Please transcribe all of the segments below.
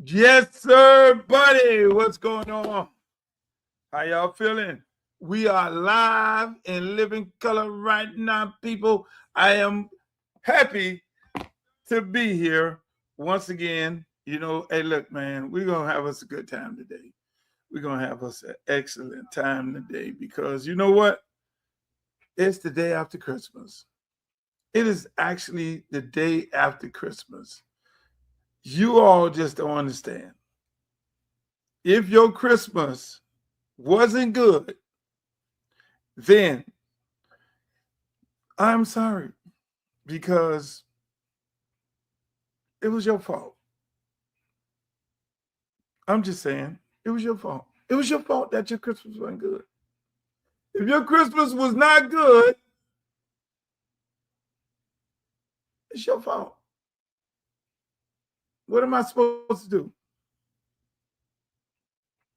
Yes, sir, buddy. What's going on? How y'all feeling? We are live in living color right now, people. I am happy to be here once again. You know, hey, look, man, we're going to have us a good time today. We're going to have us an excellent time today because you know what? It's the day after Christmas. It is actually the day after Christmas. You all just don't understand. If your Christmas wasn't good, then I'm sorry because it was your fault. I'm just saying, it was your fault. It was your fault that your Christmas wasn't good. If your Christmas was not good, it's your fault. What am I supposed to do?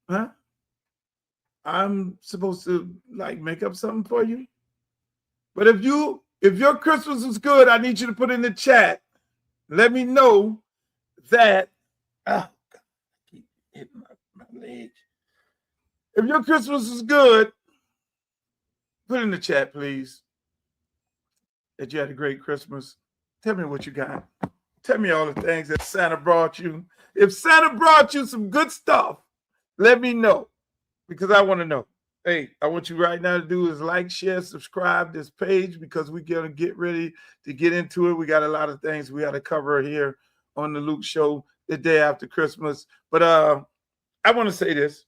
Huh? I'm supposed to like make up something for you? But if your Christmas was good, I need you to put in the chat. Let me know that I keep hitting my leg. If your Christmas was good, put in the chat, please, that you had a great Christmas. Tell me what you got. Tell me all the things that Santa brought you. If Santa brought you some good stuff, let me know because I want to know. Hey, I want you right now to do is like, share, subscribe this page because we're going to get ready to get into it. We got a lot of things we got to cover here on the Luke Show the day after Christmas. But I want to say this.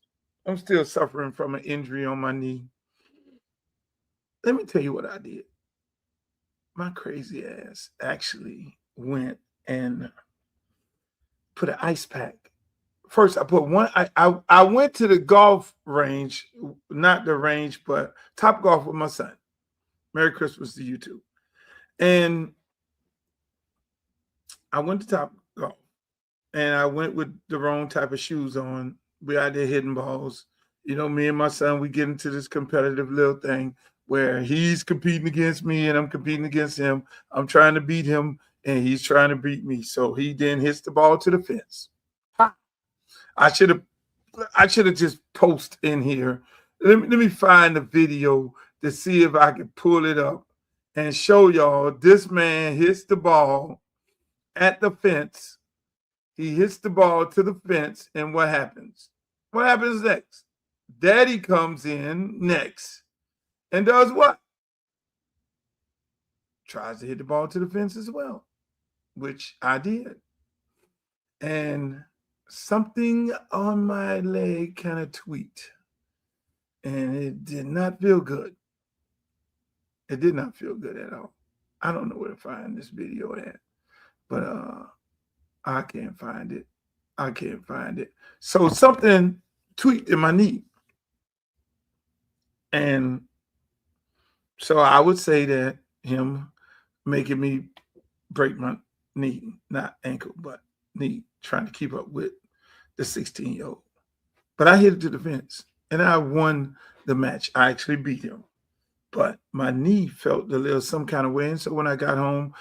I'm still suffering from an injury on my knee. Let me tell you what I did. My crazy ass actually went and put an ice pack. First, I put one. I went to the golf range, not the range, but Top Golf with my son. Merry Christmas to you too. And I went to Top Golf, and I went with the wrong type of shoes on. We out there hitting balls. You know, me and my son, we get into this competitive little thing where he's competing against me and I'm competing against him. I'm trying to beat him and he's trying to beat me. So he then hits the ball to the fence. I should have just posted in here. Let me find the video to see if I can pull it up and show y'all this man hits the ball at the fence. He hits the ball to the fence, and what happens? What happens next? Daddy comes in next and does what? Tries to hit the ball to the fence as well, which I did. And something on my leg kind of tweaked, and it did not feel good. It did not feel good at all. I don't know where to find this video at, but I can't find it. I can't find it. So something tweaked in my knee. And so I would say that him making me break my knee, not ankle, but knee, trying to keep up with the 16-year-old. But I hit it to the fence, and I won the match. I actually beat him. But my knee felt a little some kind of way. And so when I got home,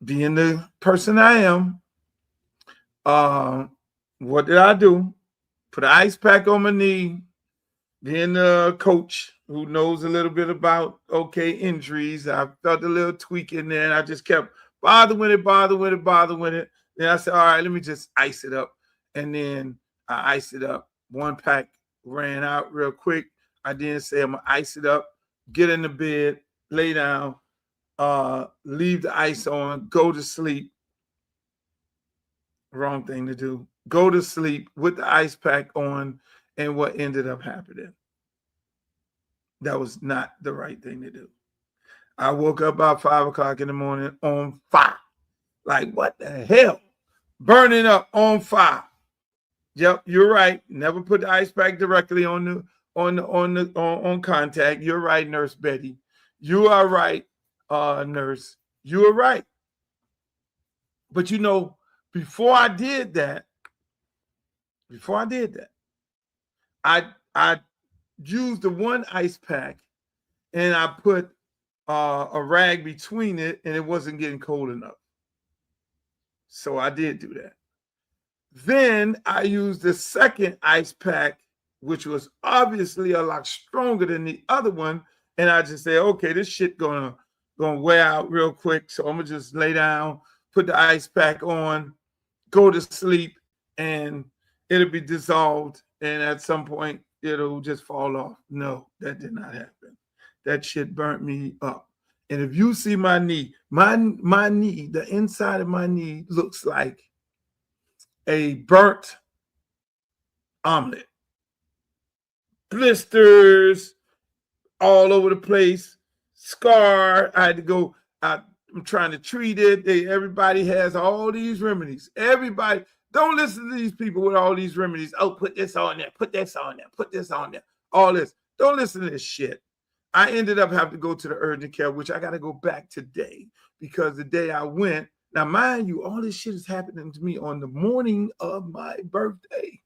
being the person I am, what did I do? Put an ice pack on my knee. Being a coach who knows a little bit about, injuries, I felt a little tweak in there, and I just kept bothering with it. Then I said, all right, let me just ice it up. And then I iced it up. One pack ran out real quick. I then said, I'm going to ice it up, get in the bed, lay down. leave the ice on, go to sleep. Wrong thing to do. Go to sleep with the ice pack on, and what ended up happening? That was not the right thing to do. I woke up about 5 o'clock in the morning on fire. Like, what the hell? Burning up on fire. Yep, you're right. Never put the ice pack directly on contact. You're right, Nurse Betty. You are right, nurse. You are right. But before I did that, I used the one ice pack and I put a rag between it, and it wasn't getting cold enough. So I did do that. Then I used the second ice pack, which was obviously a lot stronger than the other one. And I just said, okay, this shit gonna wear out real quick. So I'm gonna just lay down, put the ice pack on, go to sleep, and it'll be dissolved. And at some point, it'll just fall off. No, that did not happen. That shit burnt me up. And if you see my knee, my knee, the inside of my knee looks like a burnt omelet. Blisters all over the place. Scar. I had to go. I'm trying to treat it. Everybody has all these remedies. Everybody. Don't listen to these people with all these remedies. Oh, put this on there. Put this on there. Put this on there. All this. Don't listen to this shit. I ended up having to go to the urgent care, which I got to go back today because the day I went, now mind you, all this shit is happening to me on the morning of my birthday.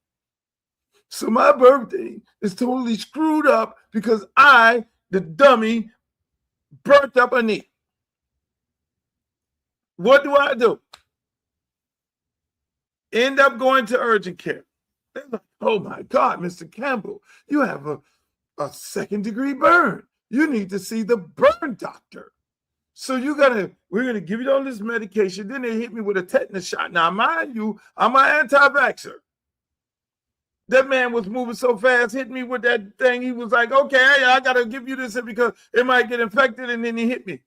So my birthday is totally screwed up because I, the dummy, burnt up a knee. What do? End up going to urgent care. They're like, oh my God, Mr. Campbell, you have a second-degree burn. You need to see the burn doctor. So we're gonna give you all this medication. Then they hit me with a tetanus shot. Now, mind you, I'm an anti-vaxxer. That man was moving so fast, hit me with that thing. He was like, okay, I gotta give you this because it might get infected, and then he hit me.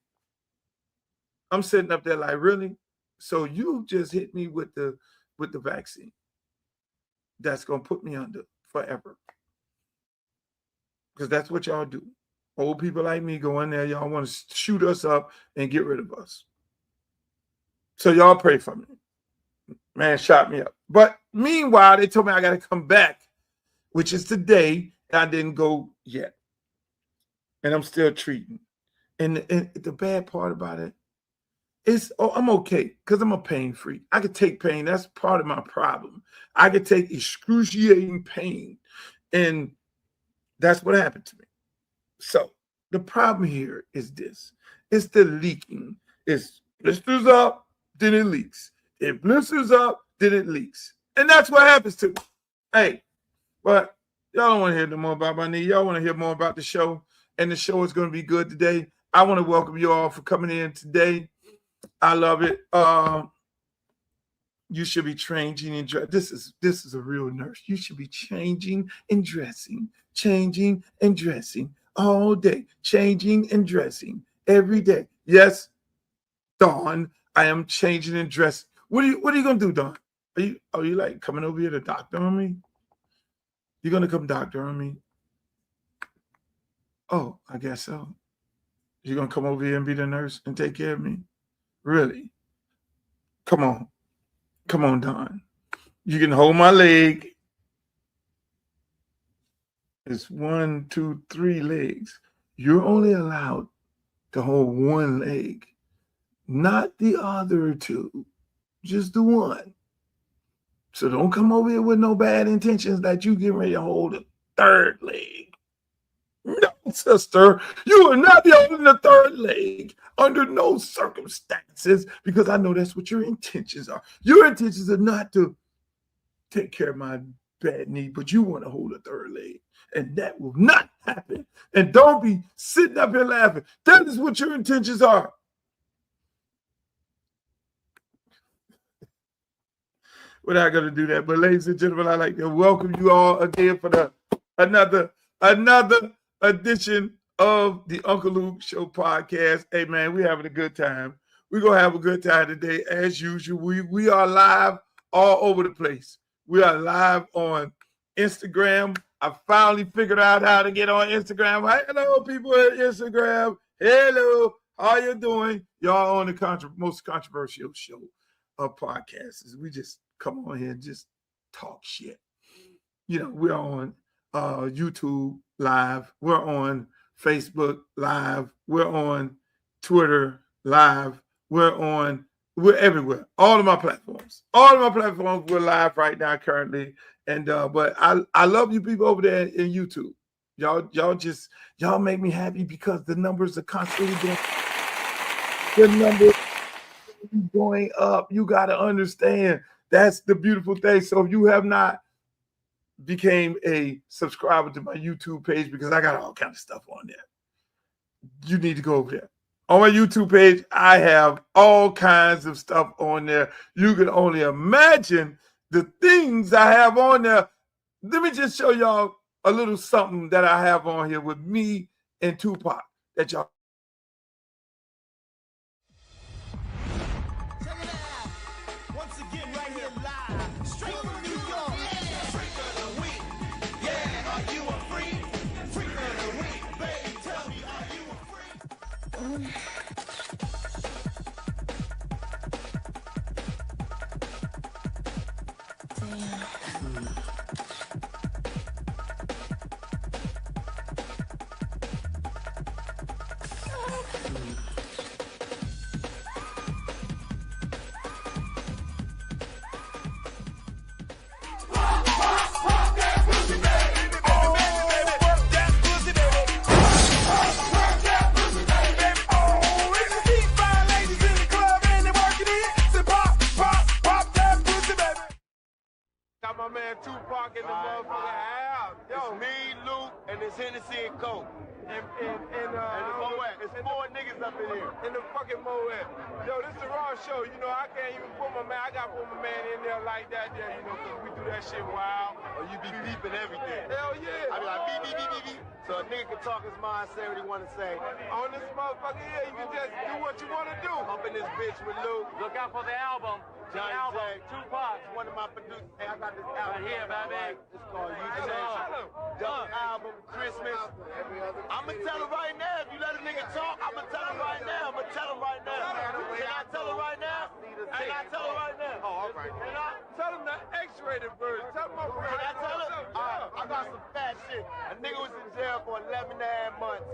I'm sitting up there like, really? So you just hit me with the vaccine. That's gonna put me under forever. Because that's what y'all do. Old people like me go in there, y'all want to shoot us up and get rid of us. So y'all pray for me. Man shot me up. But meanwhile, they told me I got to come back, which is today. I didn't go yet. And I'm still treating. And the bad part about it is, I'm okay because I'm a pain freak. I could take pain. That's part of my problem. I could take excruciating pain. And that's what happened to me. So the problem here is this. It's the leaking. It's blisters up, then it leaks. It blisters up, then it leaks. And that's what happens to me. Hey, but y'all don't want to hear no more about my knee. Y'all want to hear more about the show. And the show is going to be good today. I want to welcome you all for coming in today. I love it. You should be changing and dressing. This is a real nurse. You should be changing and dressing all day, changing and dressing every day. Yes, Dawn, I am changing and dressing. What are you gonna do, Dawn? Are you like coming over here to doctor on me? You're gonna come doctor on me? Oh, I guess so. You're gonna come over here and be the nurse and take care of me? Really? Come on, Dawn. You can hold my leg. It's 1, 2, 3 legs. You're only allowed to hold one leg, not the other two, just the one. So don't come over here with no bad intentions that you get ready to hold a third leg. No, sister, you are not holding the third leg under no circumstances, because I know that's what your intentions are. Your intentions are not to take care of my bad knee, but you want to hold a third leg. And that will not happen. And don't be sitting up here laughing. That is what your intentions are. We're not going to do that. But ladies and gentlemen, I'd like to welcome you all again for another edition of the Uncle Luke Show podcast. Hey, man, we're having a good time. We're going to have a good time today, as usual. We are live all over the place. We are live on Instagram. I finally figured out how to get on Instagram. Hello, people at Instagram. Hello. How you doing? Y'all on the most controversial show of podcasts. We just come on here and just talk shit. You know, we're on YouTube Live. We're on Facebook Live. We're on Twitter Live. We're everywhere. All of my platforms. We're live right now currently. And but I love you people over there in YouTube. Y'all make me happy because the numbers are constantly going up. You got to understand. That's the beautiful thing. So if you have not became a subscriber to my YouTube page, because I got all kinds of stuff on there, you need to go over there. On my YouTube page, I have all kinds of stuff on there. You can only imagine the things I have on there. Let me just show y'all a little something that I have on here with me and Tupac that y'all. Check it out. Once again, right here live, straight from New York. Freak of the week. Yeah, are you a freak? Freak of the week, baby. Tell me, are you a freak? Got my man Tupac in the motherfucking house. Yo, it's me, Luke, and it's Hennessy and Coke. And the Moet. It's 4 niggas up in here. In the fucking Moet. Yo, this is the raw show. You know, I can't even put my man. I gotta put my man in there like that there, you know, because we do that shit wild. Or you be beeping everything. Hell yeah. I be like, beep, beep, beep, beep, beep. So a nigga can talk his mind, say what he want to say. On this motherfucker here, you can just do what you want to do. Up in this bitch with Luke. Look out for the album. Johnny J. J. Tupac. One of my producers. Hey, I got this album. Right here, baby. It's called You Hey, Change. Double album, Christmas. I'ma tell him right now. If you let a nigga talk, I'ma tell him right now. I'ma tell him right now. Can I tell him right now? Can I tell him right now? Oh, all right. Can I? Tell him the X-rated version. Tell him over Can I tell him? I got some fat shit. A nigga was in jail for 11 and a half months.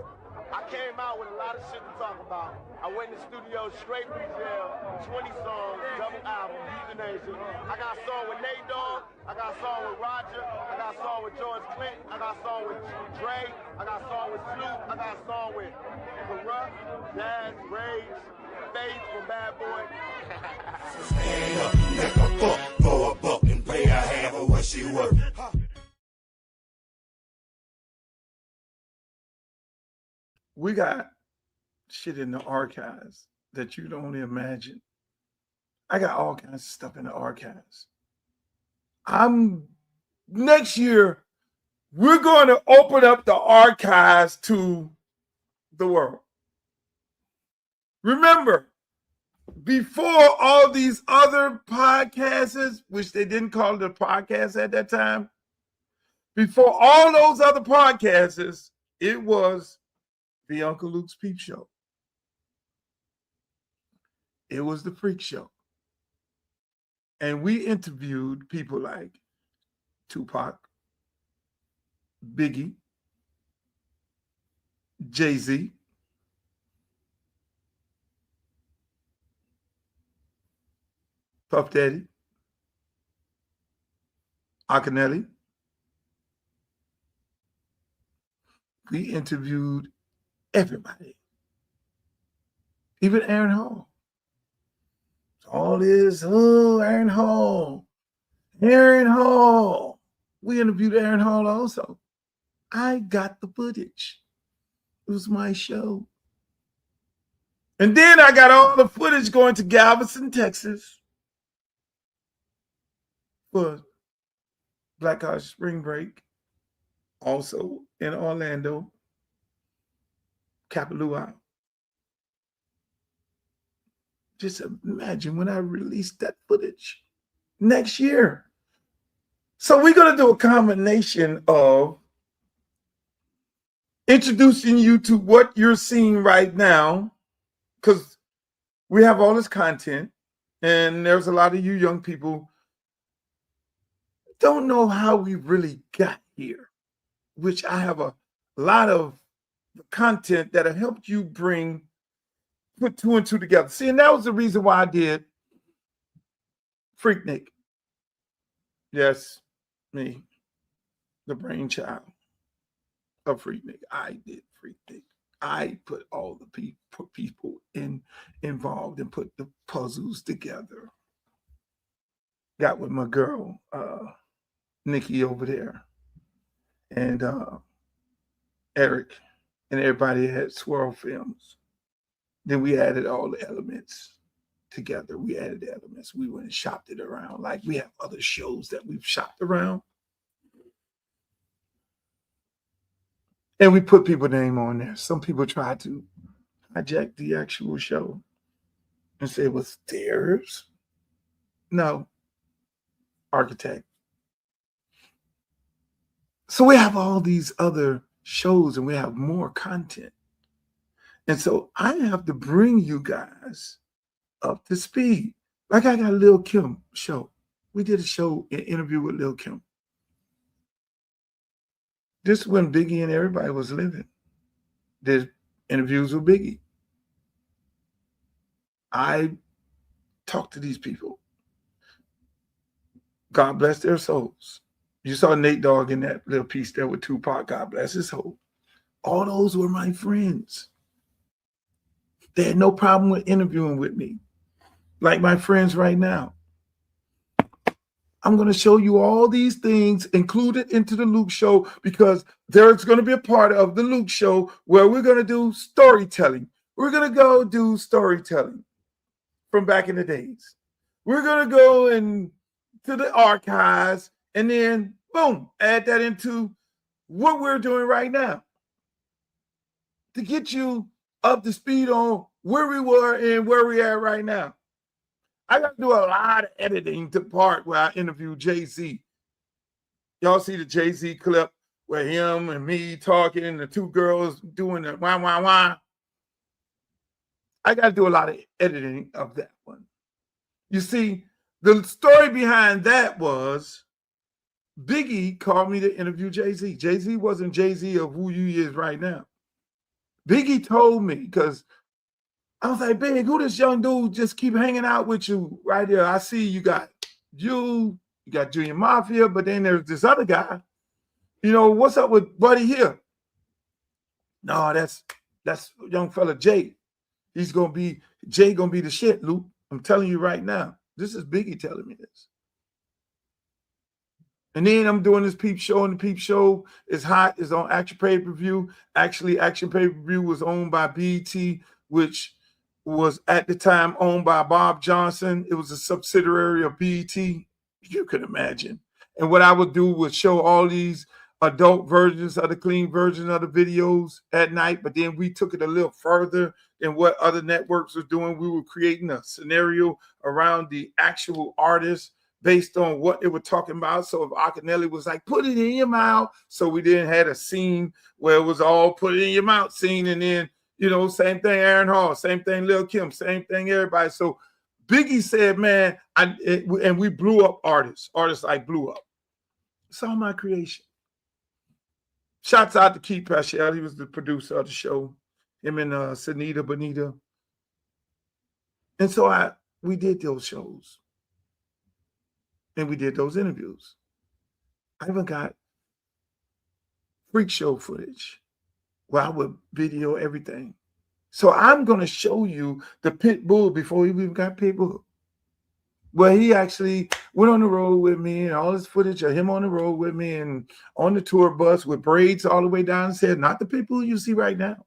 I came out with a lot of shit to talk about. I went in the studio straight from jail, 20 songs, double album, Euthanasia. I got a song with Nate Dogg. I got a song with Roger. I got a song with George Clinton. I got a song with Dre. I got a song with Snoop. I got a song with Corrupt, Daz, Rage, Faith from Bad Boy. Stand up, make a fuck for a buck and pay her half of what she worth. We got shit in the archives that you don't imagine. I got all kinds of stuff in the archives. Next year, we're going to open up the archives to the world. Remember, before all these other podcasts, which they didn't call it a podcast at that time, before all those other podcasts, it was the Uncle Luke's Peep Show. It was the Freak Show. And we interviewed people like Tupac, Biggie, Jay-Z, Puff Daddy, Akinelli. We interviewed everybody, even Aaron Hall. All this, Aaron Hall. We interviewed Aaron Hall also. I got the footage. It was my show. And then I got all the footage going to Galveston, Texas for Black College Spring Break. Also in Orlando. Kapalua. Just imagine when I release that footage next year. So we're going to do a combination of introducing you to what you're seeing right now, because we have all this content, and there's a lot of you young people don't know how we really got here, which I have a lot of content that'll help you put two and two together. See, and that was the reason why I did Freaknik. Yes, me, the brainchild of Freaknik. I did Freaknik. I put all the people involved and put the puzzles together. Got with my girl, Nicki over there, and Eric, and everybody had Swirl Films. Then we added all the elements together. We added the elements. We went and shopped it around. Like we have other shows that we've shopped around. And we put people's name on there. Some people tried to hijack the actual show and say it was theirs. No. Architect. So we have all these other shows and we have more content. And so I have to bring you guys up to speed. Like I got a Lil Kim show. We did a show, an interview with Lil Kim. This is when Biggie and everybody was living. Did interviews with Biggie. I talked to these people. God bless their souls. You saw Nate Dogg in that little piece there with Tupac. God bless his soul. All those were my friends. They had no problem with interviewing with me. Like my friends right now. I'm going to show you all these things included into the Luke Show, because there's going to be a part of the Luke Show where we're going to do storytelling. We're going to go do storytelling from back in the days. We're going to go into the archives and then, boom, add that into what we're doing right now to get you up to speed on where we were and where we are right now. I got to do a lot of editing to part where I interviewed Jay-Z. Y'all see the Jay-Z clip where him and me talking and the two girls doing the wah, wah, wah. I got to do a lot of editing of that one. You see, the story behind that was Biggie called me to interview Jay-Z. Jay-Z wasn't Jay-Z of who you is right now. Biggie told me, because I was like, Big, who this young dude just keep hanging out with you right there? I see you got Junior Mafia, but then there's this other guy. You know, what's up with Buddy here? No, that's young fella Jay. Jay gonna be the shit, Luke. I'm telling you right now. This is Biggie telling me this. And then I'm doing this Peep Show, and the Peep Show is hot. It's on Action Pay-Per-View. Actually, Action Pay-Per-View was owned by BET, which was at the time owned by Bob Johnson. It was a subsidiary of BET. You can imagine. And what I would do was show all these adult versions of the clean version of the videos at night, but then we took it a little further than what other networks were doing. We were creating a scenario around the actual artists based on what they were talking about. So if Akinelli was like, put it in your mouth. So we then had a scene where it was all put it in your mouth scene. And then, you know, same thing, Aaron Hall, same thing, Lil Kim, same thing, everybody. So Biggie said, man, and we blew up artists like blew up. It's all my creation. Shouts out to Keith Paschal. He was the producer of the show. Him and Sunita Bonita. And so we did those shows. And we did those interviews. I even got freak show footage where I would video everything. So I'm going to show you the Pit Bull before we even got Pit Bull. Well, he actually went on the road with me, and all this footage of him on the road with me and on the tour bus with braids all the way down his head. Not the Pit Bull you see right now.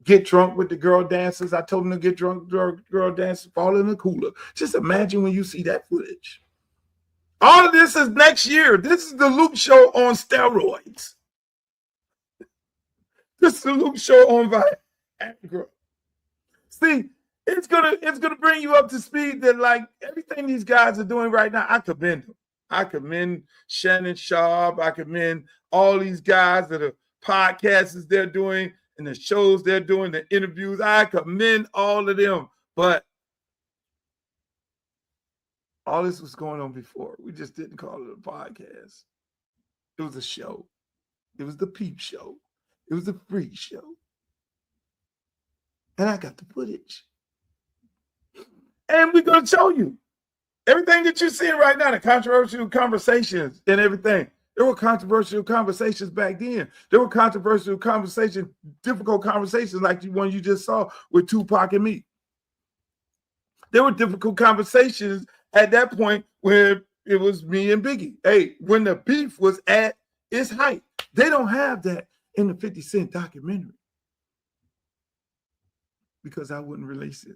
Get drunk with the girl dancers. I told him to get drunk, girl dancers, fall in the cooler. Just imagine when you see that footage. All of this is next year. This is the Luke Show on steroids. This is the Luke Show on Viagra. See, it's gonna bring you up to speed that like everything these guys are doing right now. I commend them. I commend Shannon Sharp. I commend all these guys that are podcasts they're doing and the shows they're doing, the interviews. I commend all of them. But all this was going on before. We just didn't call it a podcast. It was a show. It was the Peep Show. It was the free show. And I got the footage. And we're going to show you. Everything that you're seeing right now, the controversial conversations and everything, there were controversial conversations back then. There were controversial conversations, difficult conversations like the one you just saw with Tupac and me. There were difficult conversations at that point where it was me and Biggie. Hey, when the beef was at its height. They don't have that in the 50 Cent documentary because I wouldn't release it.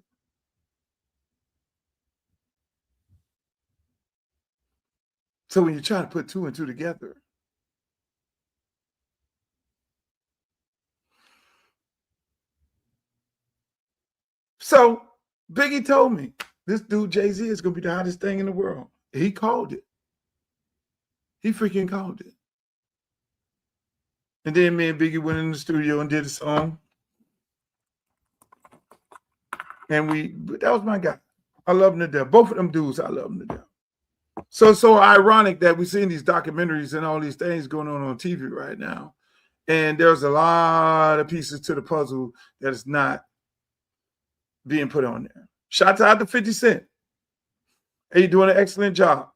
So when you try to put 2 and 2 together, so Biggie told me this dude Jay-Z is going to be the hottest thing in the world. He called it. He freaking called it. And then me and Biggie went in the studio and did a song. And that was my guy. I love him to death. Both of them dudes, I love them to death. So it's so ironic that we're seeing these documentaries and all these things going on TV right now. And there's a lot of pieces to the puzzle that is not being put on there. Shout out to 50 Cent. Hey, you're doing an excellent job.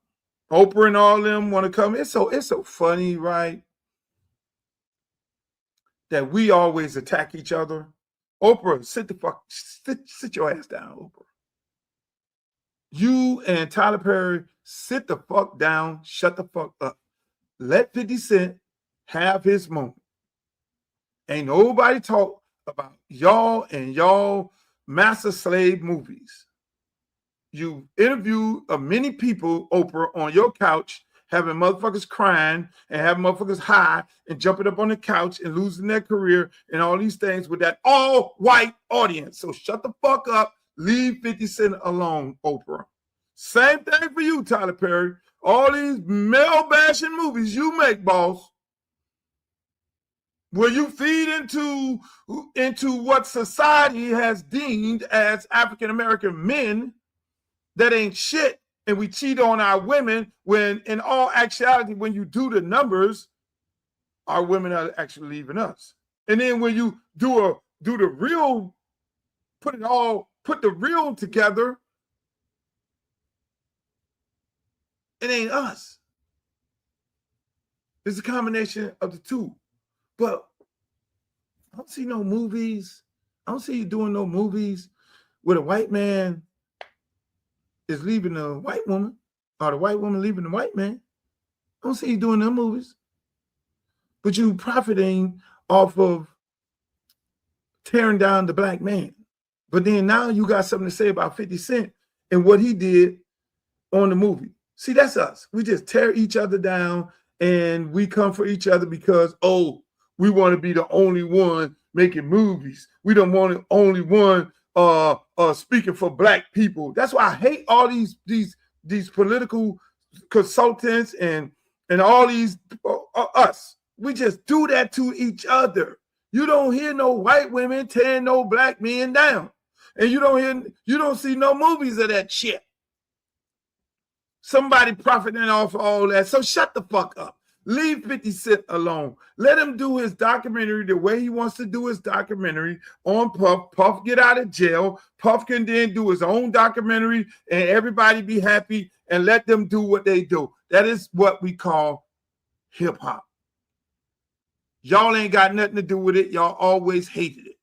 Oprah and all them want to come. It's so funny, right? That we always attack each other. Oprah, sit your ass down, Oprah. You and Tyler Perry, sit the fuck down, shut the fuck up. Let 50 Cent have his moment. Ain't nobody talk about y'all and y'all master slave movies. You interview many people, Oprah, on your couch, having motherfuckers crying and having motherfuckers high and jumping up on the couch and losing their career and all these things with that all-white audience. So shut the fuck up. Leave 50 Cent alone, Oprah. Same thing for you, Tyler Perry. All these male-bashing movies you make, boss, where you feed into what society has deemed as African-American men that ain't shit, and we cheat on our women when in all actuality, when you do the numbers, our women are actually leaving us. And then when you do the real, put the real together, it ain't us. It's a combination of the two. But I don't see no movies. I don't see you doing no movies where the white man is leaving the white woman or the white woman leaving the white man. I don't see you doing them movies. But you profiting off of tearing down the black man. But then now you got something to say about 50 Cent and what he did on the movie. See, that's us. We just tear each other down and we come for each other because, we want to be the only one making movies. We don't want the only one speaking for black people. That's why I hate all these political consultants and all these us. We just do that to each other. You don't hear no white women tearing no black men down, and you don't see no movies of that shit. Somebody profiting off of all that. So shut the fuck up. Leave 50 Cent alone. Let him do his documentary the way he wants to do his documentary on Puff. Puff get out of jail. Puff can then do his own documentary and everybody be happy and let them do what they do. That is what we call hip hop. Y'all ain't got nothing to do with it. Y'all always hated it.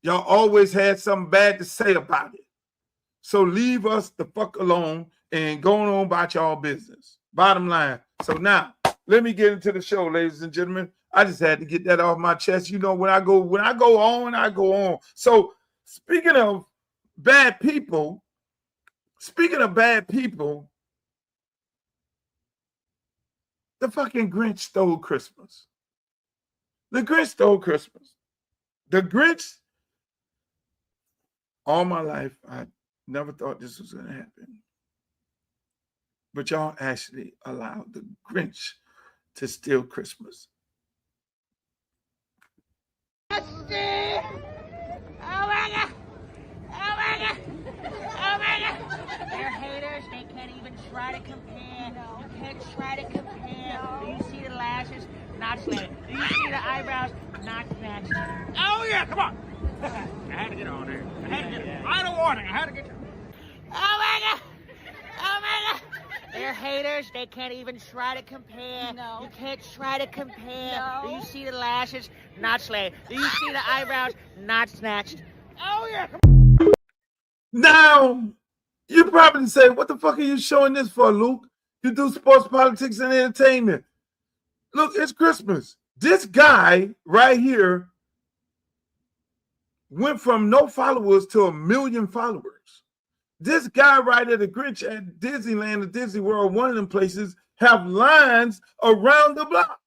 Y'all always had something bad to say about it. So leave us the fuck alone and go on about y'all business. Bottom line. So now, let me get into the show, ladies and gentlemen. I just had to get that off my chest. You know, when I go on, I go on. So speaking of bad people, the fucking Grinch stole Christmas. The Grinch stole Christmas. The Grinch, all my life, I never thought this was going to happen. But y'all actually allowed the Grinch to steal Christmas. Oh my God. Oh my God. Oh my God. They're haters. They can't even try to compare. No. You can't try to compare. No. Do you see the lashes? Not slanted. Do you see the eyebrows? Not snatched. Oh yeah, come on. I had to get on there. I had to get it. Final warning. I had to get you. Oh my God. Oh my God. They're haters. They can't even try to compare. No. You can't try to compare. No. Do you see the lashes? Not slayed. Do you see the eyebrows? Not snatched. Oh yeah. Now, you probably say, what the fuck are you showing this for, Luke? You do sports, politics, and entertainment. Look, it's Christmas. This guy right here went from no followers to 1 million followers. This guy right at the Grinch at Disneyland or Disney World, one of them places, have lines around the block.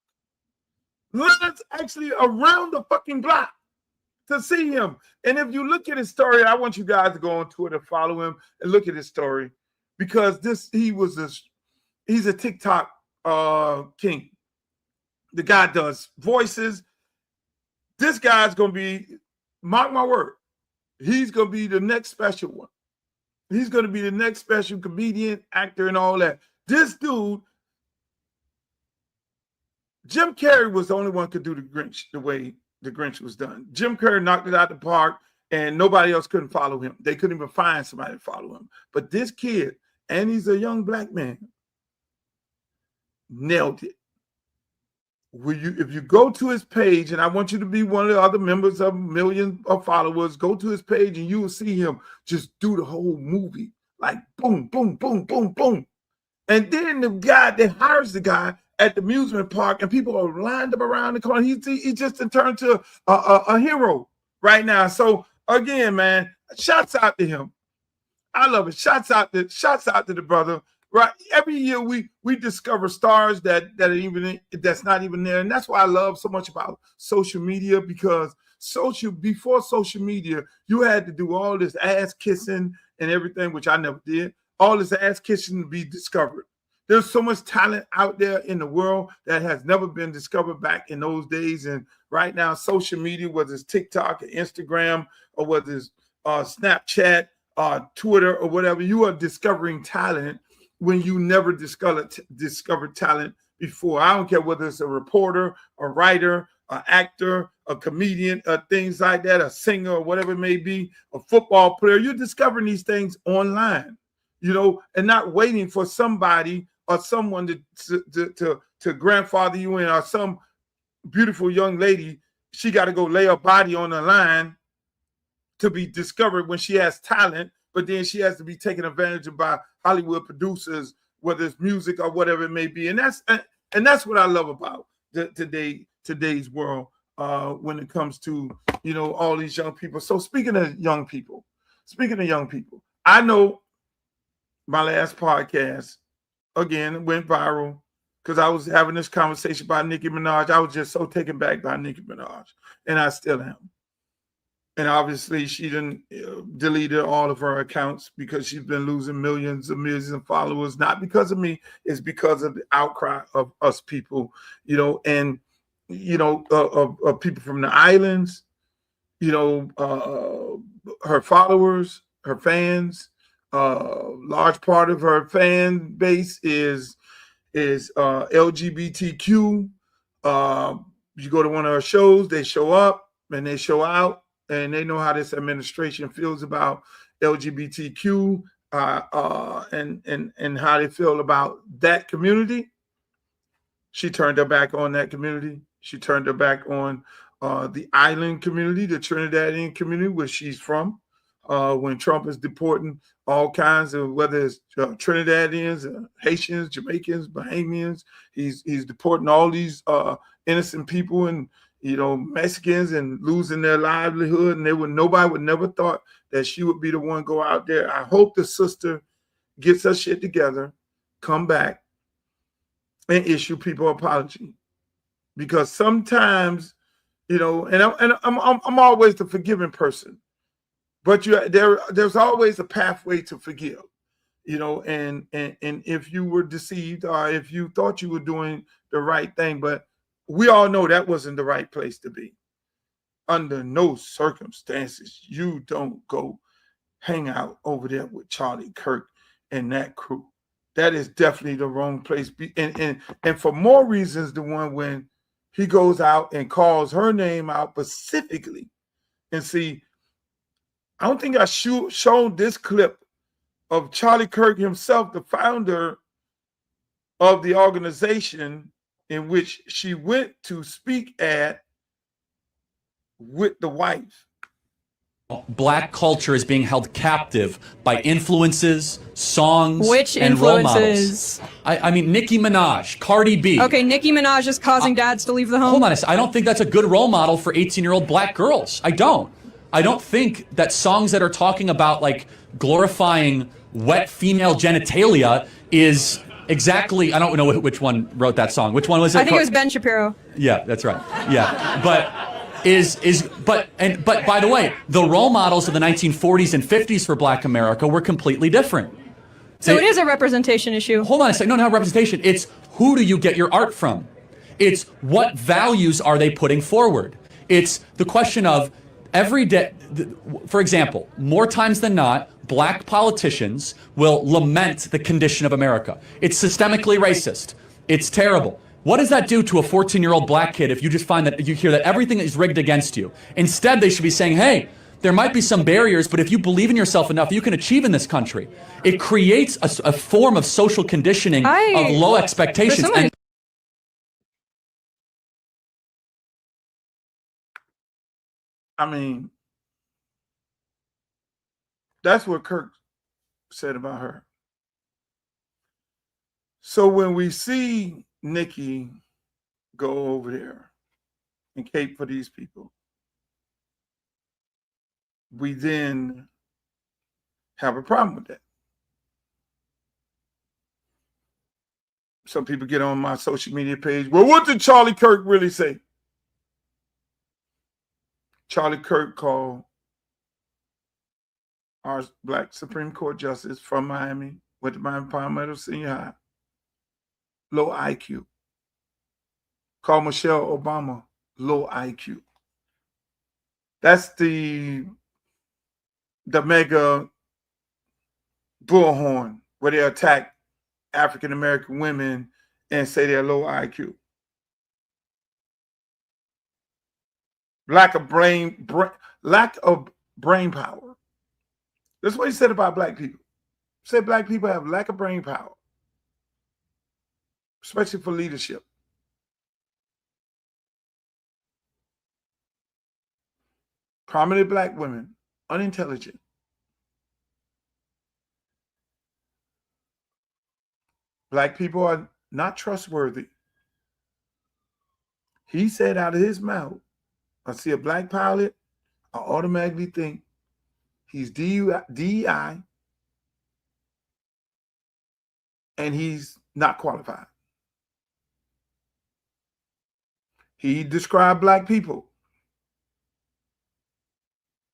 Lines actually around the fucking block to see him. And if you look at his story, I want you guys to go on Twitter, follow him, and look at his story, because he's a TikTok king. The guy does voices. This guy's gonna be, mark my word, he's gonna be the next special one. He's gonna be the next special comedian, actor, and all that. This dude, Jim Carrey was the only one who could do the Grinch the way the Grinch was done. Jim Carrey knocked it out the park, and nobody else couldn't follow him. They couldn't even find somebody to follow him. But this kid, and he's a young black man, nailed it. If you go to his page, and I want you to be one of the other members of millions of followers, go to his page and you will see him just do the whole movie. Like boom, boom, boom, boom, boom. And then the guy that hires the guy at the amusement park, and people are lined up around the corner. He just turned to a hero right now. So again, man, shouts out to him. I love it. Shouts out to the brother. Right. Every year we discover stars that's not even there. And that's why I love so much about social media, because before social media, you had to do all this ass kissing and everything, which I never did. All this ass kissing to be discovered. There's so much talent out there in the world that has never been discovered back in those days. And right now, social media, whether it's TikTok or Instagram, or whether it's Snapchat, Twitter, or whatever, you are discovering talent when you never discovered talent before. I don't care whether it's a reporter, a writer, an actor, a comedian, things like that, a singer, or whatever it may be, a football player. You're discovering these things online, and not waiting for somebody or someone to grandfather you in, or some beautiful young lady, she got to go lay her body on the line to be discovered when she has talent. But then she has to be taken advantage of by Hollywood producers, whether it's music or whatever it may be. And that's what I love about today's world when it comes to, all these young people. So speaking of young people, I know my last podcast, again, went viral because I was having this conversation about Nicki Minaj. I was just so taken back by Nicki Minaj, and I still am. And obviously, she deleted all of her accounts because she's been losing millions of followers, not because of me. It's because of the outcry of us people, and, of people from the islands, her followers, her fans. Large part of her fan base is LGBTQ. You go to one of her shows, they show up and they show out. And they know how this administration feels about LGBTQ and how they feel about that community. She turned her back on that community. She turned her back on the island community, the Trinidadian community where she's from. When Trump is deporting all kinds of, whether it's Trinidadians, Haitians, Jamaicans, Bahamians, he's deporting all these innocent people and Mexicans, and losing their livelihood. And nobody would never thought that she would be the one go out there. I hope the sister gets her shit together, come back, and issue people an apology. Because sometimes You know, and I'm always the forgiving person, but there's always a pathway to forgive. You know, and if you were deceived or if you thought you were doing the right thing, but we all know that wasn't the right place to be. Under no circumstances, you don't go hang out over there with Charlie Kirk and that crew. That is definitely the wrong place. And for more reasons, the one when he goes out and calls her name out specifically. And see, I don't think I shown this clip of Charlie Kirk himself, the founder of the organization in which she went to speak at with the wife. Black culture is being held captive by influences, songs, Which and role models. influences? I mean, Nicki Minaj, Cardi B. Okay, Nicki Minaj is causing dads to leave the home. Hold on a second. I don't think that's a good role model for 18-year-old black girls. I don't think that songs that are talking about like glorifying wet female genitalia is exactly, I don't know which one wrote that song. Which one was it? I think it was Ben Shapiro. Yeah, that's right. Yeah. But by the way, the role models of the 1940s and 50s for black America were completely different. So it is a representation issue. Hold on a second. No, not representation. It's who do you get your art from? It's what values are they putting forward? It's the question of every day, for example, more times than not, black politicians will lament the condition of America. It's systemically racist. It's terrible. What does that do to a 14-year-old black kid if you just find that you hear that everything is rigged against you? Instead, they should be saying, hey, there might be some barriers, but if you believe in yourself enough, you can achieve in this country. It creates a form of social conditioning of low expectations. I mean, that's what Kirk said about her. So when we see Nicki go over there and cape for these people, we then have a problem with that. Some people get on my social media page, well, what did Charlie Kirk really say? Charlie Kirk called our black Supreme Court justice from Miami, went to Miami Palmetto Senior High, low IQ. Called Michelle Obama, low IQ. That's the mega bullhorn where they attack African-American women and say they're low IQ. Lack of brain power. That's what he said about black people. He said black people have lack of brain power, especially for leadership. Prominent black women, unintelligent. Black people are not trustworthy. He said out of his mouth, I see a black pilot, I automatically think he's DEI and he's not qualified. He described black people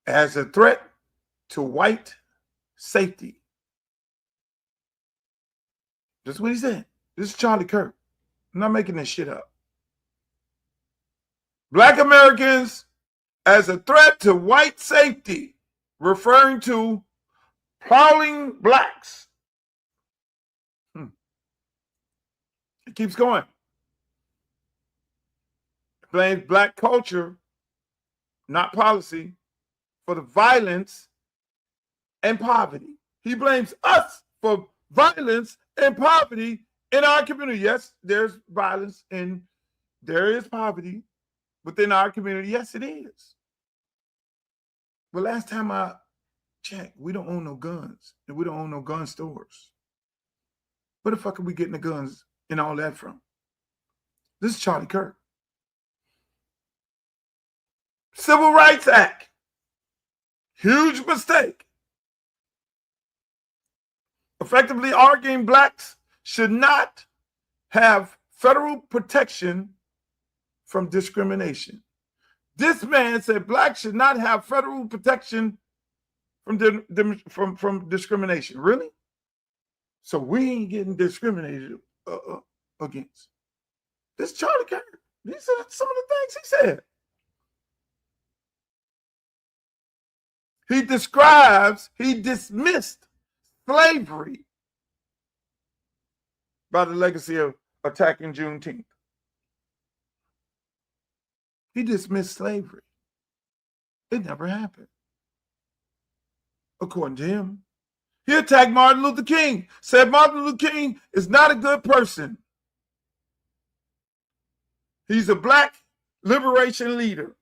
as a threat to white safety. That's what he said. This is Charlie Kirk. I'm not making this shit up. Black Americans as a threat to white safety, referring to prowling blacks. It keeps going. It blames black culture, not policy, for the violence and poverty. He blames us for violence and poverty in our community. Yes, there's violence and there is poverty within our community. Yes, it is. But last time I checked, we don't own no guns and we don't own no gun stores. Where the fuck are we getting the guns and all that from? This is Charlie Kirk. Civil Rights Act. Huge mistake. Effectively arguing blacks should not have federal protection from discrimination. This man said blacks should not have federal protection from discrimination. Really? So we ain't getting discriminated against. This Charlie Kirk. These are some of the things he said. He dismissed slavery by the legacy of attacking Juneteenth. He dismissed slavery. It never happened, according to him. He attacked Martin Luther King, said Martin Luther King is not a good person. He's a black liberation leader.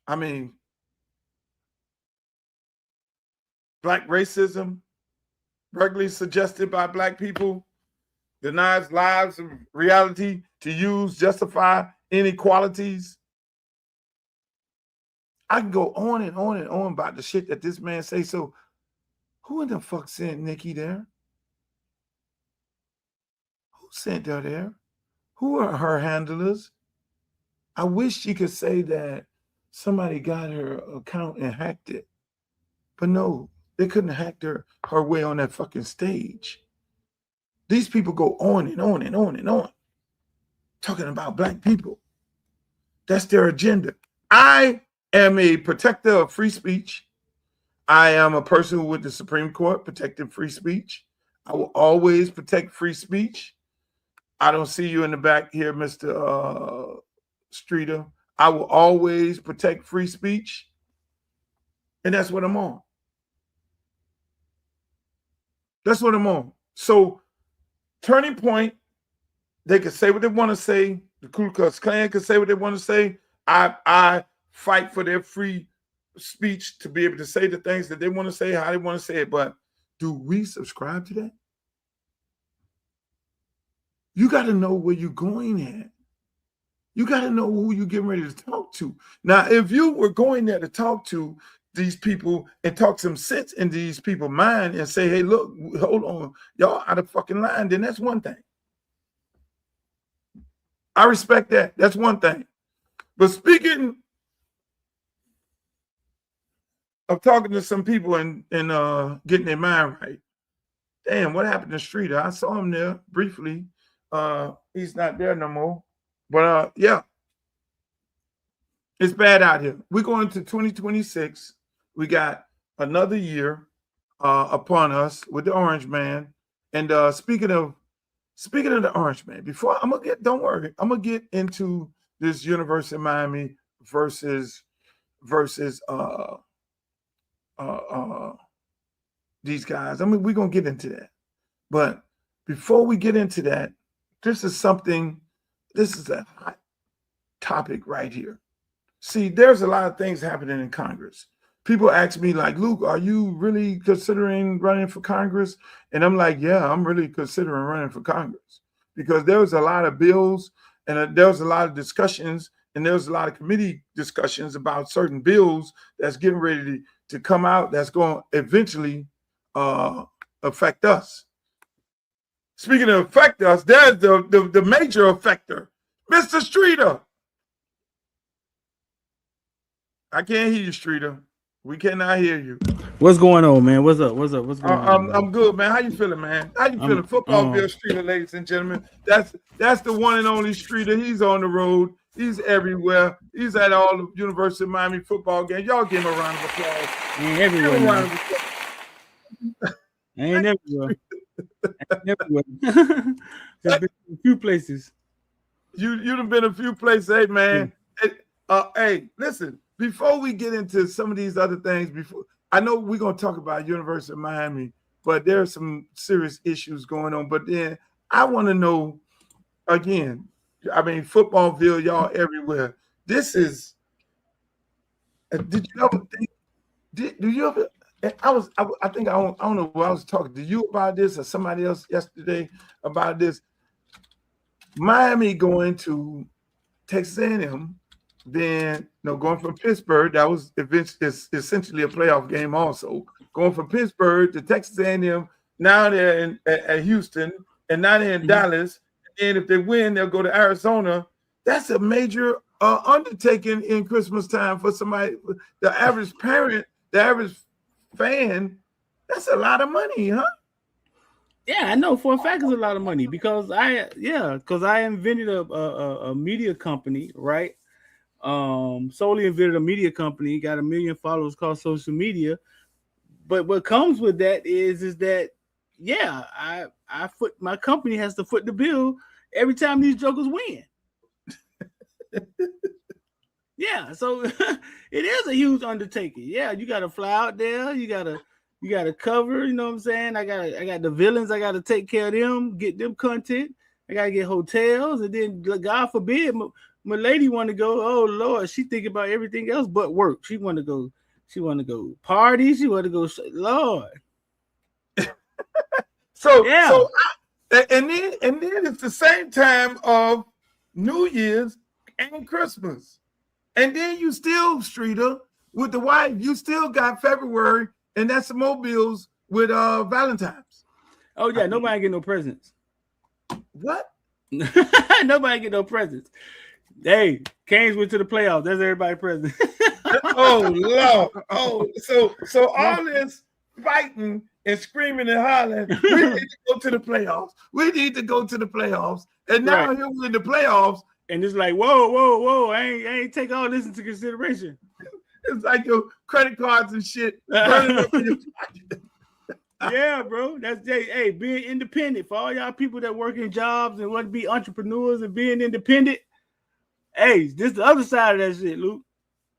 I mean, black racism, regularly suggested by black people, denies lives of reality to justify inequalities. I can go on and on and on about the shit that this man say. So who in the fuck sent Nicki there? Who sent her there? Who are her handlers? I wish she could say that somebody got her account and hacked it. But no, they couldn't hack her way on that fucking stage. These people go on and on and on and on, talking about black people. That's their agenda. I am a protector of free speech. I am a person who went to the Supreme Court protecting free speech. I will always protect free speech. I don't see you in the back here, Mr. Streeter. I will always protect free speech. And that's what I'm on. That's what I'm on. So, Turning Point, they could say what they want to say. The Ku Klux Klan could say what they want to say. I fight for their free speech to be able to say the things that they want to say, how they want to say it. But do we subscribe to that? You got to know where you're going at. You got to know who you're getting ready to talk to. Now, if you were going there to talk to these people and talk some sense into these people's mind and say, hey, look, hold on, y'all out of fucking line, then that's one thing. I respect that. That's one thing. But speaking of talking to some people and getting their mind right, damn, what happened to Streeter? I saw him there briefly. He's not there no more. But yeah, it's bad out here. We're going to 2026. We got another year upon us with the Orange Man. And speaking of the Orange Man, before don't worry, I'm gonna get into this University of Miami versus these guys. I mean, we're gonna get into that. But before we get into that, this is a hot topic right here. See, there's a lot of things happening in Congress. People ask me like, Luke, are you really considering running for Congress? And I'm like, yeah, I'm really considering running for Congress because there was a lot of bills and there was a lot of discussions and there was a lot of committee discussions about certain bills that's getting ready to come out that's going to eventually affect us. Speaking of affect us, there's the major affecter, Mr. Streeter. I can't hear you, Streeter. We cannot hear you. What's going on, man? What's up? What's going on? I'm good, man. How you feeling, man? How you feeling? Footballville Streeter, ladies and gentlemen. That's the one and only Streeter. He's on the road. He's everywhere. He's at all the University of Miami football games. Y'all give him a round of applause. Ain't everywhere. Ain't everywhere. There's been a few places. You've been a few places, hey man. Hey, listen. Before we get into some of these other things, I know we're gonna talk about University of Miami, but there are some serious issues going on. But then I want to know again. I mean, Footballville, y'all everywhere. This is. Did you ever think? Do you ever? I think I don't know who I was talking to you about this or somebody else yesterday about this. Miami going to Texas A&M, then going from Pittsburgh. That was essentially a playoff game. Also going from Pittsburgh to Texas A&M. Now they're at Houston, and now they're in Dallas. And if they win, they'll go to Arizona. that's a major undertaking in Christmas time for somebody. The average parent, the average fan, that's a lot of money, huh? Yeah, I know for a fact it's a lot of money because I invented a media company, right? Solely invented a media company, got 1 million followers called social media. But what comes with that is that yeah, my company has to foot the bill every time these jokers win. Yeah, so it is a huge undertaking. Yeah, you gotta fly out there, you gotta cover, you know what I'm saying? I got the villains, I gotta take care of them, get them content, I gotta get hotels, and then God forbid my lady want to go, oh Lord, she think about everything else but work. She want to go party, she want to go, Lord. So yeah. And then it's the same time of New Year's and Christmas. And then you still, Streeter, with the wife, you still got February, and that's the mobiles with Valentine's. Oh yeah, nobody get no presents. What? Nobody get no presents. Hey, Canes went to the playoffs. That's everybody present. Oh Lord. Oh, so all this fighting and screaming and hollering, we need to go to the playoffs. We need to go to the playoffs. And now here we're in the playoffs. And it's like, whoa. I ain't take all this into consideration. It's like your credit cards and shit. Yeah, bro. That's being independent. For all y'all people that work in jobs and want to be entrepreneurs and being independent. Hey, this is the other side of that shit, Luke.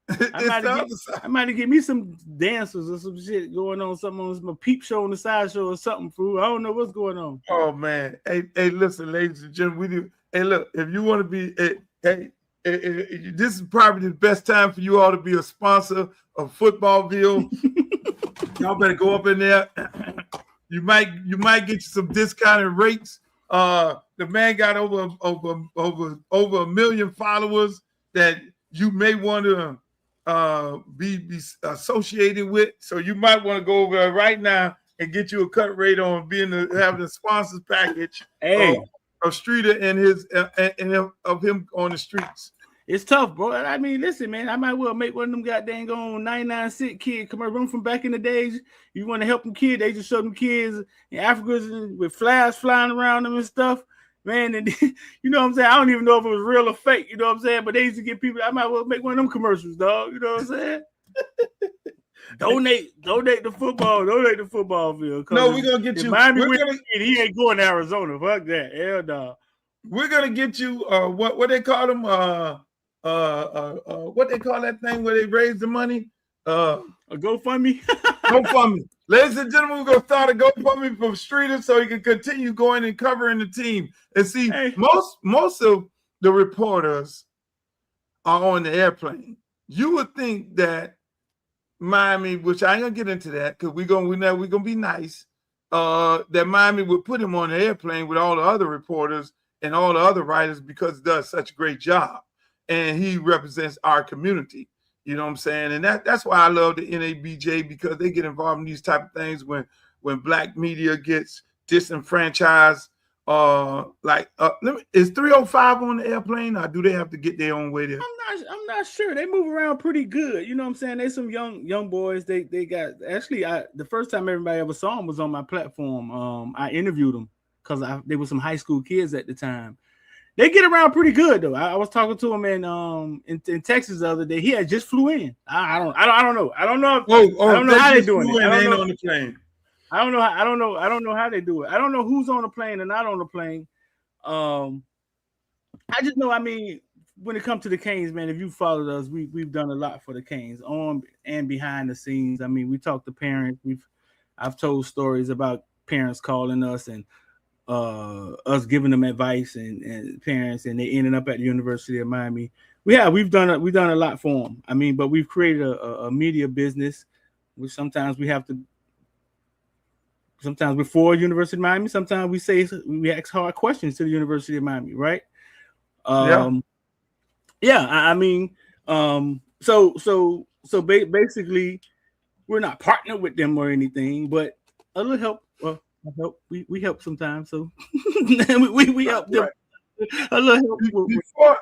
I might get me some dancers or some shit going on, something on some peep show on the side show or something, fool. I don't know what's going on. Oh man. Hey, listen, ladies and gentlemen, we do. Hey, look, if you want to be this is probably the best time for you all to be a sponsor of Footballville. Y'all better go up in there. You might get you some discounted rates. The man got over 1 million followers that you may want to be associated with. So you might want to go over there right now and get you a cut rate on having a sponsors package. Of Streeter and his of him on the streets. It's tough, bro. I mean, listen, man. I might well make one of them goddamn 99-cent kid commercial from back in the days. You want to help them kids? They just show them kids in Africa with flags flying around them and stuff, man. And you know what I'm saying? I don't even know if it was real or fake. You know what I'm saying? But they used to get people. I might well make one of them commercials, dog. You know what I'm saying? Donate the football. Donate the football field. No, we're gonna get you. He ain't going to Arizona. Fuck that. Hell no. We're gonna get you. What they call them? What they call that thing where they raise the money? A GoFundMe. GoFundMe. Ladies and gentlemen, we're gonna start a GoFundMe from Streeter so he can continue going and covering the team. And see, most of the reporters are on the airplane. You would think that Miami, which I ain't gonna get into that because we're gonna be nice. That Miami would put him on the airplane with all the other reporters and all the other writers because he does such a great job, and he represents our community. You know what I'm saying? And that's why I love the NABJ, because they get involved in these type of things when black media gets disenfranchised. Is 305 on the airplane, or do they have to get their own way there? I'm not sure. They move around pretty good. You know what I'm saying? They some young boys. They got the first time everybody ever saw them was on my platform. I interviewed them because they were some high school kids at the time. They get around pretty good though. I was talking to him in Texas the other day. He had just flew in. I don't know. I don't know how they doing it. I don't know on the plane. I don't know how they do it. I don't know who's on the plane and not on the plane. I just know, I mean, when it comes to the Canes, man, if you followed us, we've done a lot for the Canes on and behind the scenes. I mean, we talk to parents. I've told stories about parents calling us and us giving them advice and parents, and they ended up at the University of Miami. We've done a lot for them. I mean, but we've created a media business, which sometimes we have to. Sometimes before University of Miami, sometimes we ask hard questions to the University of Miami, right? So basically, we're not partnered with them or anything, but a little help. Well, we help sometimes, so we help them. A little help.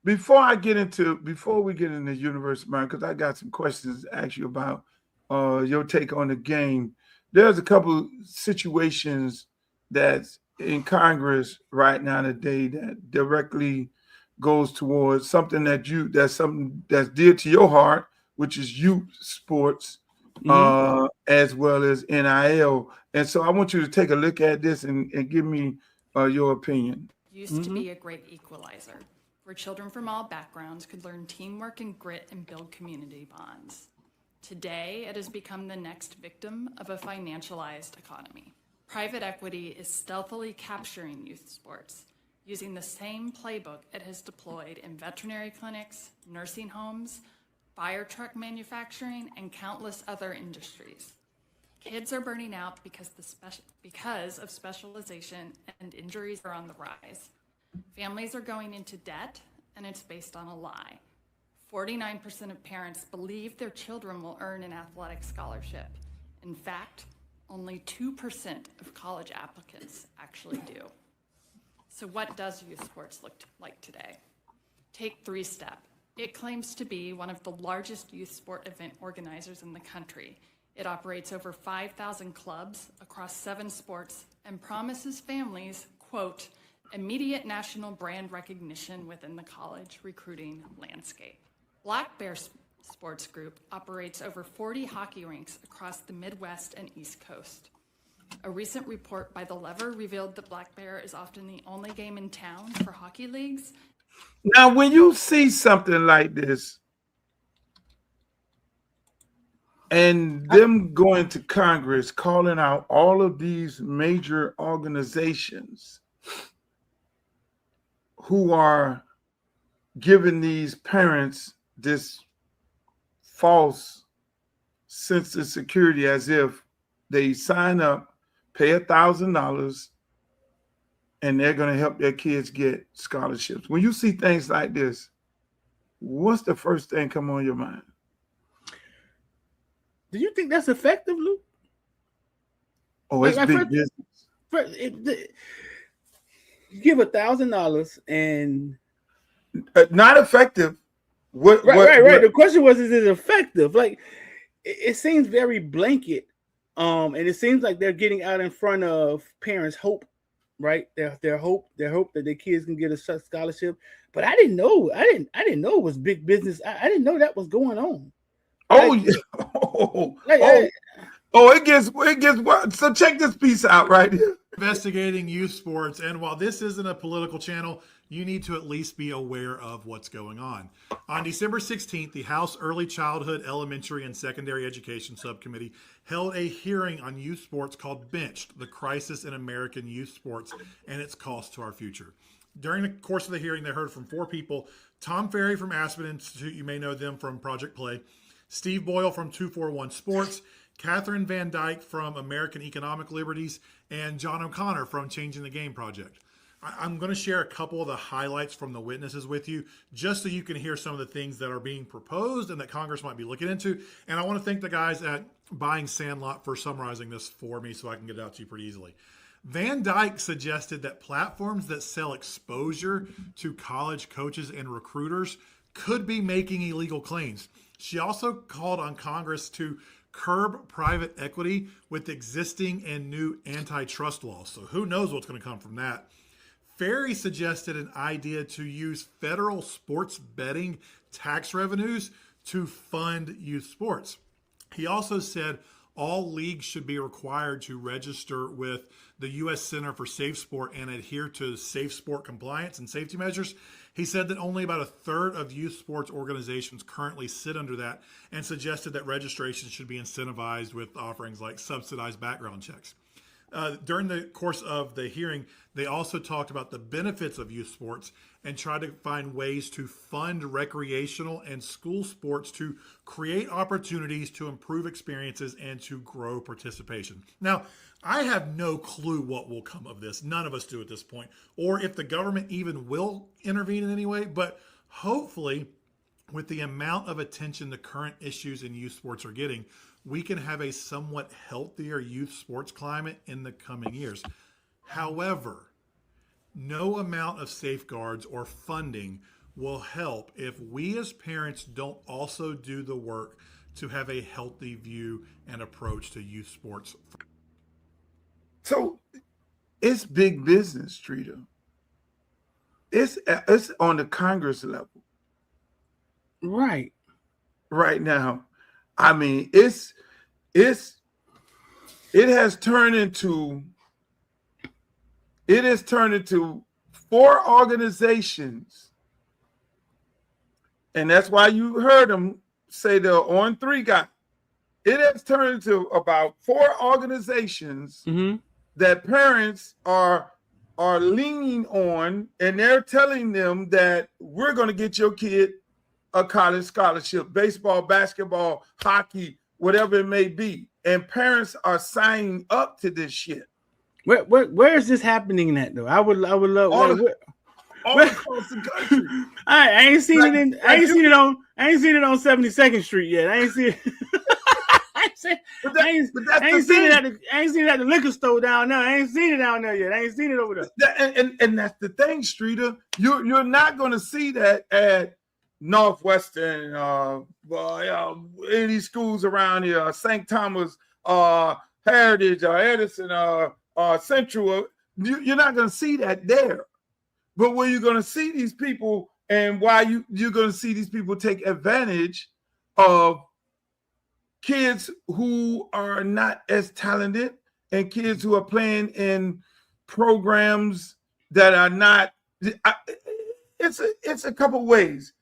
before we get into University, man, because I got some questions to ask you about your take on the game. There's a couple situations that's in Congress right now today that directly goes towards something that's dear to your heart, which is youth sports, as well as NIL. And so I want you to take a look at this and give me your opinion. Used to be a great equalizer, where children from all backgrounds could learn teamwork and grit and build community bonds. Today, it has become the next victim of a financialized economy. Private equity is stealthily capturing youth sports, using the same playbook it has deployed in veterinary clinics, nursing homes, fire truck manufacturing, and countless other industries. Kids are burning out because of specialization, and injuries are on the rise. Families are going into debt, and it's based on a lie. 49% of parents believe their children will earn an athletic scholarship. In fact, only 2% of college applicants actually do. So what does youth sports look like today? Take 3 Step. It claims to be one of the largest youth sport event organizers in the country. It operates over 5,000 clubs across 7 sports and promises families, quote, immediate national brand recognition within the college recruiting landscape. Black Bear Sports Group operates over 40 hockey rinks across the Midwest and East Coast. A recent report by The Lever revealed that Black Bear is often the only game in town for hockey leagues. Now, when you see something like this and them going to Congress, calling out all of these major organizations who are giving these parents this false sense of security, as if they sign up, pay $1,000, and they're going to help their kids get scholarships. When you see things like this, what's the first thing come on your mind? Do you think that's effective, Luke? Oh, it's big business. You give $1,000 and not effective. Right. The question was, is it effective? Like, it seems very blanket, and it seems like they're getting out in front of parents' hope, right? Their hope that their kids can get a scholarship. But I didn't know it was big business. I didn't know that was going on. It gets worse. So check this piece out right here. Investigating youth sports, and while this isn't a political channel, you need to at least be aware of what's going on. On December 16th, the House Early Childhood, Elementary, and Secondary Education Subcommittee held a hearing on youth sports called Benched, the Crisis in American Youth Sports and its Cost to Our Future. During the course of the hearing, they heard from 4 people: Tom Ferry from Aspen Institute, you may know them from Project Play; Steve Boyle from 241 Sports; Catherine Van Dyke from American Economic Liberties; and John O'Connor from Changing the Game Project. I'm going to share a couple of the highlights from the witnesses with you, just so you can hear some of the things that are being proposed and that Congress might be looking into. And I want to thank the guys at Buying Sandlot for summarizing this for me so I can get it out to you pretty easily. Van Dyke suggested that platforms that sell exposure to college coaches and recruiters could be making illegal claims. She also called on Congress to curb private equity with existing and new antitrust laws. So who knows what's going to come from that. Ferry suggested an idea to use federal sports betting tax revenues to fund youth sports. He also said all leagues should be required to register with the U.S. Center for Safe Sport and adhere to safe sport compliance and safety measures. He said that only about 1/3 of youth sports organizations currently sit under that, and suggested that registration should be incentivized with offerings like subsidized background checks. During the course of the hearing, they also talked about the benefits of youth sports and tried to find ways to fund recreational and school sports to create opportunities to improve experiences and to grow participation. Now, I have no clue what will come of this. None of us do at this point, or if the government even will intervene in any way, but hopefully, with the amount of attention the current issues in youth sports are getting, we can have a somewhat healthier youth sports climate in the coming years. However, no amount of safeguards or funding will help if we as parents don't also do the work to have a healthy view and approach to youth sports. So it's big business, Streeter. It's on the Congress level Right. now. I mean, it has turned into 4 organizations, and that's why you heard them say they're on 3 guys. It has turned into about 4 organizations that parents are leaning on, and they're telling them that we're going to get your kid a college scholarship, baseball, basketball, hockey, whatever it may be. And parents are signing up to this shit. Where is this happening at though? I would love all across the country. I ain't seen it on 72nd Street yet. I ain't seen it. I ain't seen it at the liquor store down there. I ain't seen it down there yet. I ain't seen it over there. And that's the thing, Streeter. You're not going to see that at Northwestern, any schools around here, St. Thomas, Heritage, or Edison, Central. You're not going to see that there. But where you're going to see these people, and why you're going to see these people take advantage of kids who are not as talented, and kids who are playing in programs that are not. It's a couple ways.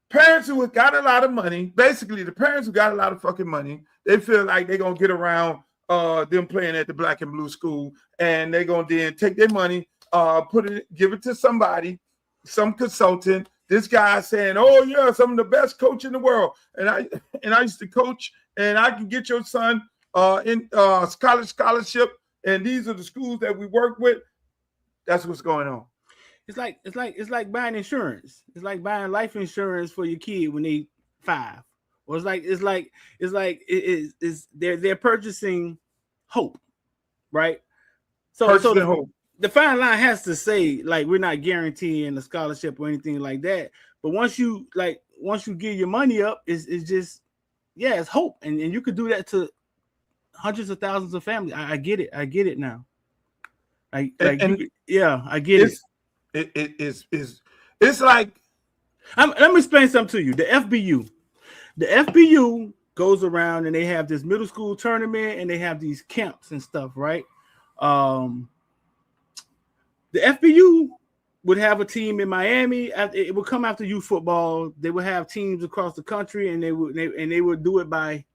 Parents who got a lot of money, basically the parents who got a lot of fucking money, they feel like they're gonna get around them playing at the black and blue school, and they're gonna then take their money, give it to somebody, some consultant. This guy saying, "Oh yes, I'm the best coach in the world, and I used to coach, and I can get your son in scholarship, and these are the schools that we work with." That's what's going on. It's like buying insurance. It's like buying life insurance for your kid when they 5. Or they're purchasing hope, right? So hope. The fine line has to say, like, we're not guaranteeing a scholarship or anything like that. But once you give your money up, it's just, yeah, it's hope. And you could do that to hundreds of thousands of families. I get it. I get it now. I get it. It's like, let me explain something to you. The FBU goes around and they have this middle school tournament and they have these camps and stuff, right? The FBU would have a team in Miami. It would come after youth football. They would have teams across the country, and they would do it by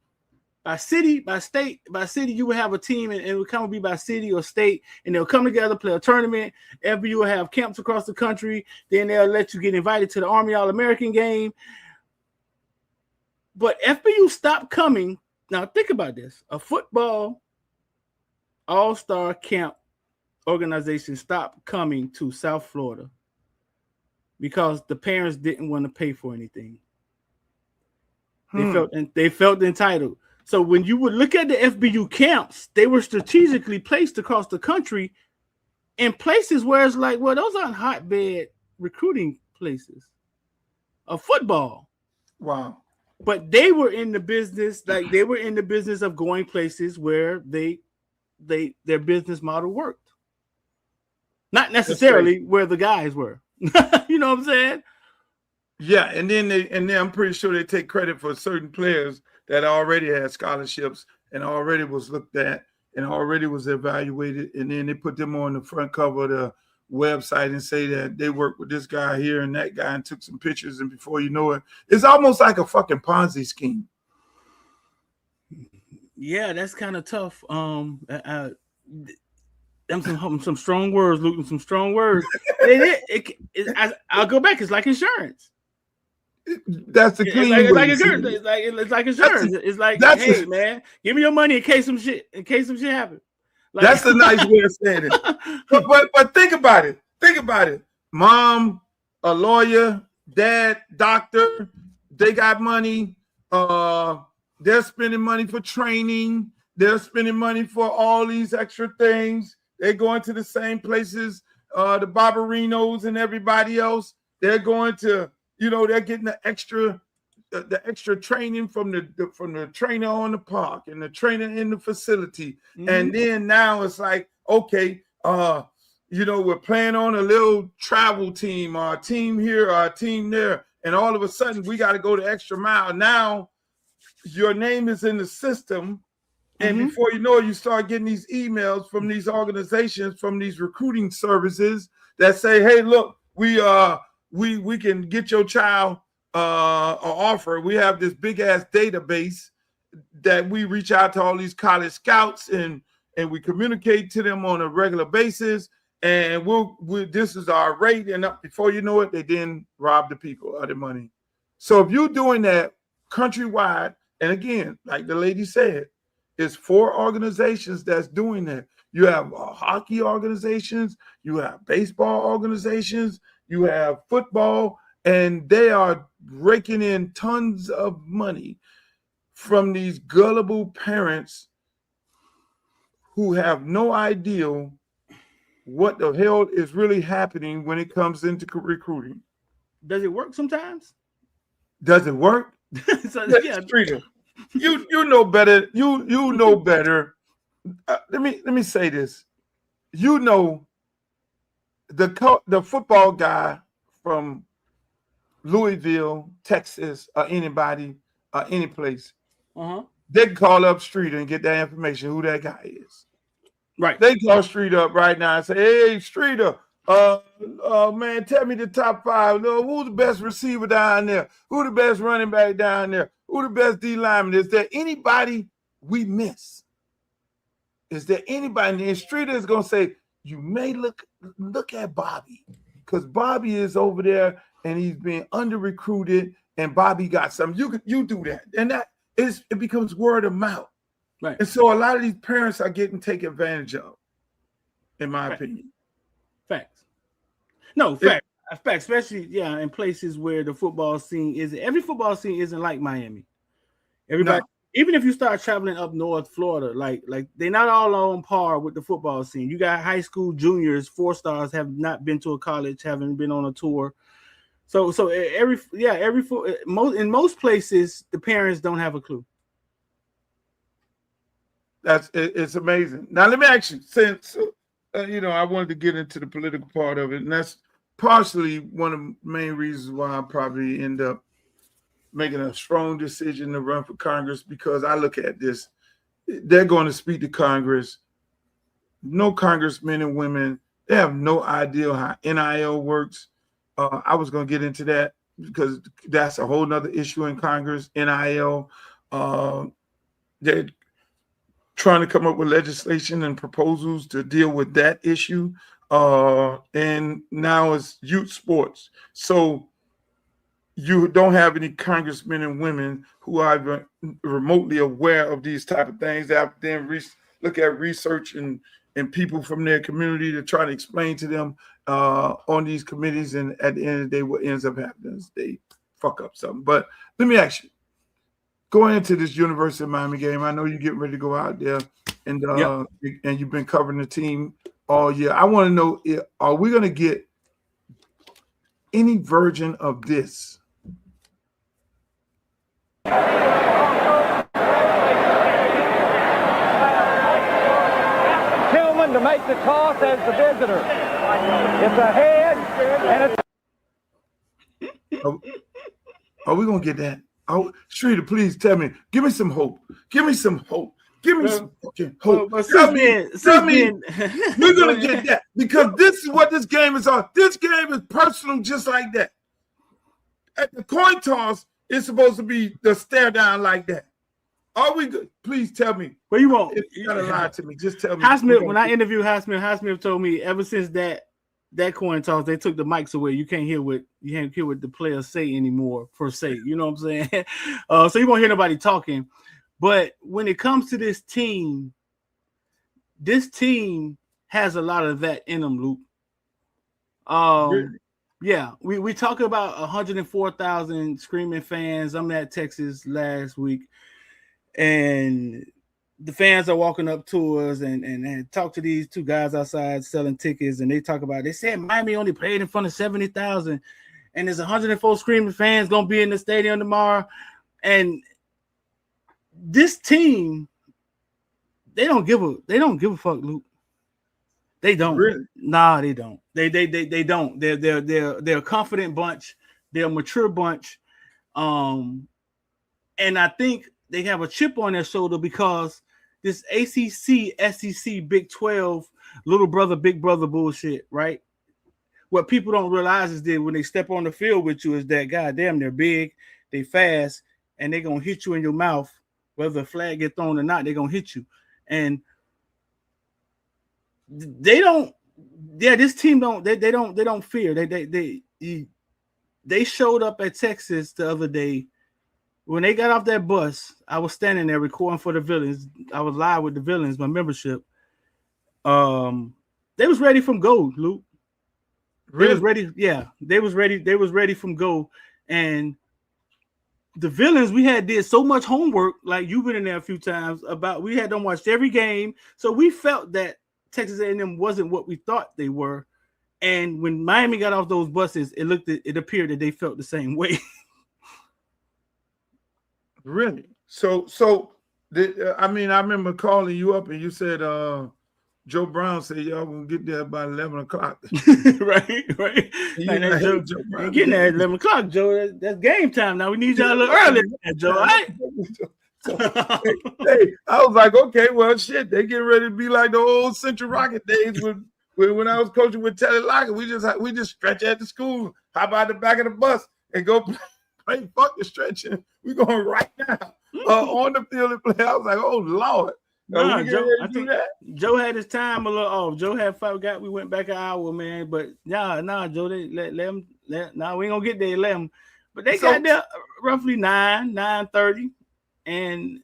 city, by state. By city, you would have a team, and it would kind of be by city or state, and they'll come together, play a tournament. FBU will have camps across the country. Then they'll let you get invited to the Army All-American game. But FBU stopped coming. Now think about this: a football all-star camp organization stopped coming to South Florida because the parents didn't want to pay for anything. They felt entitled. So when you would look at the FBU camps, they were strategically placed across the country in places where it's like, well, those aren't hotbed recruiting places of football. Wow. But they were in the business, of going places where their business model worked. Not necessarily where the guys were. You know what I'm saying? Yeah, and then I'm pretty sure they take credit for certain players that already had scholarships and already was looked at and already was evaluated, and then they put them on the front cover of the website and say that they worked with this guy here and that guy and took some pictures, and before you know it, it's almost like a fucking Ponzi scheme. Yeah, that's kind of tough. Some strong words, Luke, some strong words. I'll go back. It's like insurance. That's the clean. It's like insurance. It's like insurance. It's like, hey, man, give me your money in case some shit happens. Like, that's a nice way of saying it. But think about it. Think about it. Mom, a lawyer, dad, doctor, they got money. They're spending money for training. They're spending money for all these extra things. They're going to the same places, the Barbarinos and everybody else. They're going to, they're getting the extra training from the trainer on the park and the trainer in the facility. And then now it's like, okay, we're playing on a little travel team, or a team here, or a team there. And all of a sudden we got to go the extra mile. Now your name is in the system. And before you know it, you start getting these emails from these organizations, from these recruiting services that say, hey, look, we can get your child an offer. We have this big ass database that we reach out to all these college scouts and we communicate to them on a regular basis. And this is our rate. And before you know it, they then rob the people of their money. So if you're doing that countrywide, and again, like the lady said, it's 4 organizations that's doing that. You have hockey organizations, you have baseball organizations, you have football, and they are raking in tons of money from these gullible parents who have no idea what the hell is really happening when it comes into recruiting. Does it work sometimes? Does it work? So, yeah. Streeter, you know better. You know better. Let me say this. The football guy from Louisville, Texas, or anybody, any place, they can call up Streeter and get that information who that guy is. Right. They call Streeter up right now and say, hey, Streeter, man, tell me the top 5. Who's the best receiver down there? Who the best running back down there? Who the best D lineman? Is there anybody we miss? Is there anybody? And Streeter is going to say, you may look at Bobby, because Bobby is over there and he's being under-recruited, and Bobby got something. You do that. And it becomes word of mouth. Right. And so a lot of these parents are getting taken advantage of, in my opinion. Facts. No, facts. Especially, in places where the football scene isn't. Every football scene isn't like Miami. Everybody, even if you start traveling up north Florida, like they're not all on par with the football scene. You got high school juniors, 4-stars, have not been to a college, haven't been on a tour. So in most places, the parents don't have a clue. It's amazing. Now let me ask you, since I wanted to get into the political part of it, and that's partially one of the main reasons why I probably end up making a strong decision to run for Congress, because I look at this. They're going to speak to Congress. No congressmen and women, they have no idea how NIL works. I was going to get into that because that's a whole nother issue in Congress, NIL. They're trying to come up with legislation and proposals to deal with that issue. And now it's youth sports. So you don't have any congressmen and women who are even remotely aware of these type of things. They have to then look at research and people from their community to try to explain to them on these committees. And at the end of the day, what ends up happening is they fuck up something. But let me ask you, going into this University of Miami game, I know you're getting ready to go out there and you've been covering the team all year. I want to know, are we going to get any version of this? Tillman to make the toss as the visitor. It's a head and Are we going to get that? Streeter, please tell me. Give me some hope. Give me some hope. Give me some fucking hope. Tell me we're going to get that, because this is what this game is on. This game is personal just like that. At the coin toss, it's supposed to be the stare down like that. Are we good? Please tell me. Well, you won't. You got to lie to me. Just tell me. Highsmith, when I interviewed Highsmith told me ever since that coin toss, they took the mics away. You can't hear what the players say anymore, per se. You know what I'm saying? So you won't hear nobody talking. But when it comes to this team has a lot of that in them, Luke. Really? Yeah, we talk about 104,000 screaming fans. I'm at Texas last week, and the fans are walking up to us and talk to these 2 guys outside selling tickets, and they said Miami only played in front of 70,000. and there's 104 screaming fans gonna be in the stadium tomorrow. And this team, they don't give a fuck, Luke. They don't. Really? Nah, they don't. They don't. They're a confident bunch. They're a mature bunch. And I think they have a chip on their shoulder because this ACC, SEC, Big 12, little brother, big brother bullshit, right? What people don't realize is that when they step on the field with you is that, goddamn, they're big, they fast, and they're going to hit you in your mouth. Whether the flag get thrown or not, they're going to hit you. And they don't, this team don't fear. They showed up at Texas the other day. When they got off that bus, I was standing there recording for the Villains. I was live with the Villains, my membership. They was ready from go, Luke. Really? They was ready. Yeah, they was ready. They was ready from go. And the Villains, we had did so much homework, like you've been in there a few times, about we had them watched every game. So we felt that Texas A&M wasn't what we thought they were. And when Miami got off those buses, it appeared that they felt the same way. Really? So I remember calling you up and you said Joe Brown said y'all gonna get there by 11 o'clock. right. Joe ain't getting there at 11 o'clock, Joe. That's game time now. We need y'all a little early, Joe. All right? So, hey, I was like, okay, well, shit, they getting ready to be like the old Central Rocket days when I was coaching with Telly Lockett. We just stretch at the school, hop out the back of the bus and go play. Fuck the stretching. We going right now on the field and play. I was like, oh Lord. Nah, Joe, I think Joe had his time a little off. Joe had we went back an hour, man. But nah, Joe, they let him. We ain't gonna get there 11. But they got there roughly 9:30, and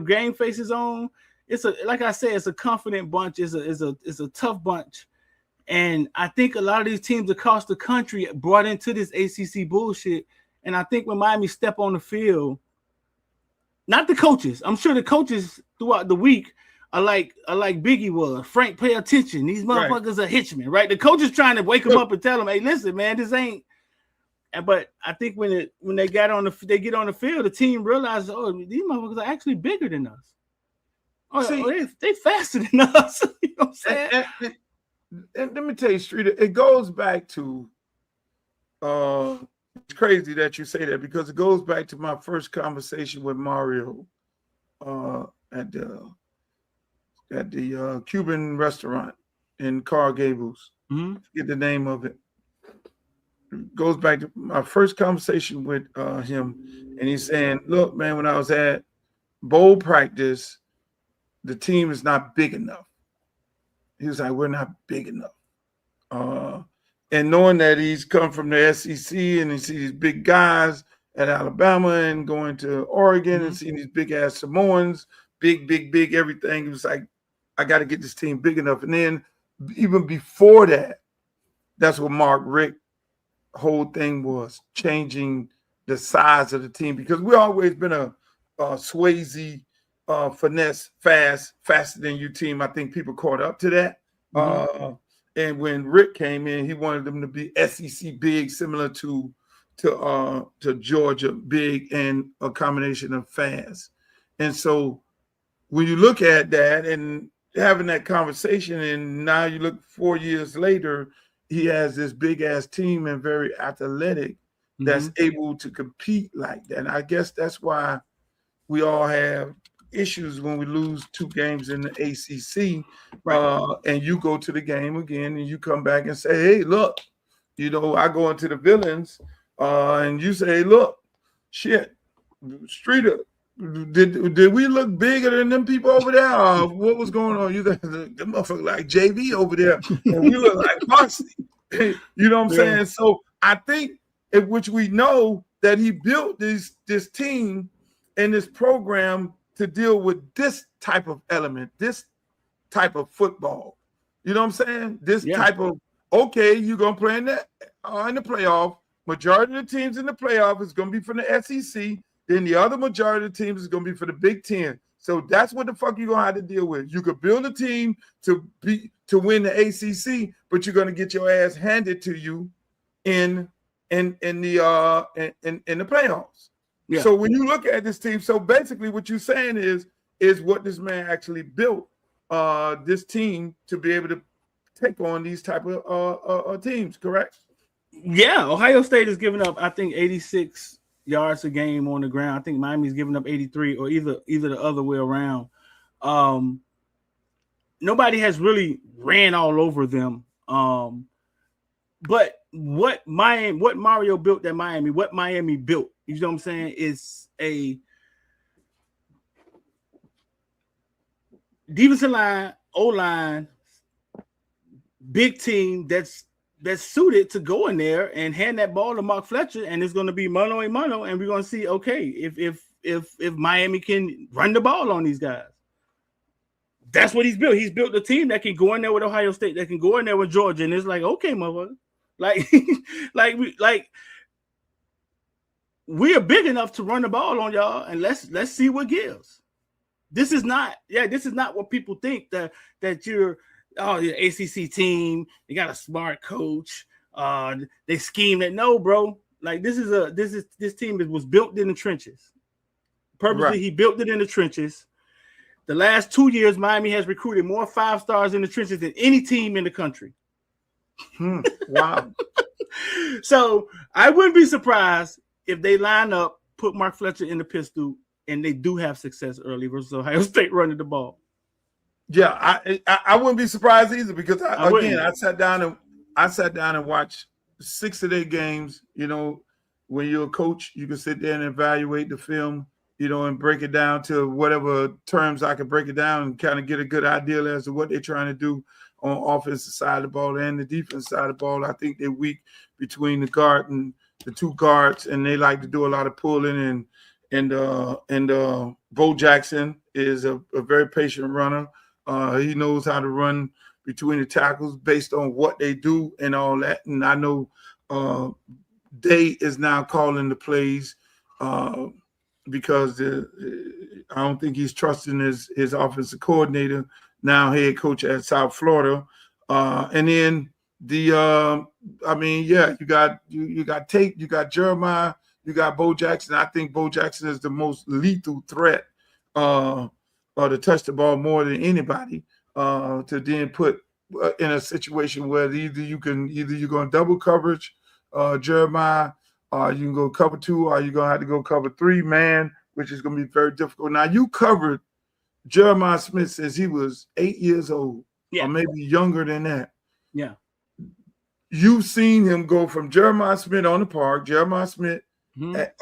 game faces on. It's like I said, it's a confident bunch. It's a tough bunch, and I think a lot of these teams across the country brought into this ACC bullshit. And I think when Miami step on the field. Not the coaches. I'm sure the coaches throughout the week are like Biggie was. Frank, pay attention. These motherfuckers are hitchmen, right? The coaches trying to wake them up and tell them, "Hey, listen, man, this ain't." But I think when they get on the field, the team realizes, oh, these motherfuckers are actually bigger than us. They faster than us. You know what I'm saying? And let me tell you, Street, it goes back to it's crazy that you say that because it goes back to my first conversation with Mario at the Cuban restaurant in Coral Gables. Mm-hmm. Get the name of it. It goes back to my first conversation with him, and he's saying, "Look, man, when I was at bowl practice, the team is not big enough." He was like, "We're not big enough." And knowing that he's come from the SEC and he sees these big guys at Alabama and going to Oregon and seeing these big ass Samoans, big everything, he was like, I got to get this team big enough. And then even before that, that's what Mark Richt whole thing was, changing the size of the team, because we always been a Swayze, finesse, faster than you team. I think people caught up to that. And when Rick came in, he wanted them to be SEC big, similar to Georgia big, and a combination of fast. And so when you look at that and having that conversation, and now you look 4 years later, he has this big ass team and very athletic that's able to compete like that. And I guess that's why we all have issues when we lose 2 games in the ACC, and you go to the game again and you come back and say, hey, look, I go into the Villains and you say, look, shit, Streeter, did we look bigger than them people over there? What was going on? You guys, the motherfucker like JV over there, and we look like Varsity. You know what I'm saying? So I think, which we know that he built this team and this program to deal with this type of element, this type of football. You know what I'm saying? This type of, okay, you're going to play in the playoff. Majority of the teams in the playoff is going to be from the SEC. Then the other majority of the teams is going to be for the Big Ten. So that's what the fuck you're going to have to deal with. You could build a team to win the ACC, but you're going to get your ass handed to you in the playoffs. Yeah. So when you look at this team, so basically what you're saying is what this man actually built this team to be able to take on these type of teams, correct? Yeah, Ohio State is giving up, I think, 86 yards a game on the ground. I think Miami's giving up 83, or either the other way around. Nobody has really ran all over them. But what Mario built at Miami, what Miami built, you know what I'm saying, is a defensive line, O-line, big team that's suited to go in there and hand that ball to Mark Fletcher, and it's going to be mano a mano, and we're going to see, okay, if Miami can run the ball on these guys. That's what he's built. He's built a team that can go in there with Ohio State, that can go in there with Georgia, and it's like, okay, motherfucker, we are big enough to run the ball on y'all, and let's see what gives. This is not what people think that you're. Oh, the ACC team, they got a smart coach. They scheme it. No, bro. Like this team was built in the trenches. Purposely, right. He built it in the trenches. The last 2 years, Miami has recruited more 5 stars in the trenches than any team in the country. Wow. So I wouldn't be surprised if they line up, put Mark Fletcher in the pistol, and they do have success early versus Ohio State running the ball. Yeah, I wouldn't be surprised either, because I sat down and watched 6 of their games. You know, when you're a coach, you can sit there and evaluate the film, you know, and break it down to whatever terms I can break it down and kind of get a good idea as to what they're trying to do on offensive side of the ball and the defense side of the ball. I think they're weak between the guard and the 2 guards, and they like to do a lot of pulling. And Bo Jackson is a very patient runner. He knows how to run between the tackles based on what they do and all that. And I know Day is now calling the plays because I don't think he's trusting his offensive coordinator, now head coach at South Florida. And then you got Tate, you got Jeremiah, you got Bo Jackson. I think Bo Jackson is the most lethal threat to touch the ball more than anybody, to then put in a situation where either you're going to double coverage Jeremiah, or you can go cover 2, or you're going to have to go cover 3 man, which is going to be very difficult. Now, you covered Jeremiah Smith since he was 8 years old, or maybe younger than that. Yeah. You've seen him go from Jeremiah Smith on the park, Jeremiah Smith at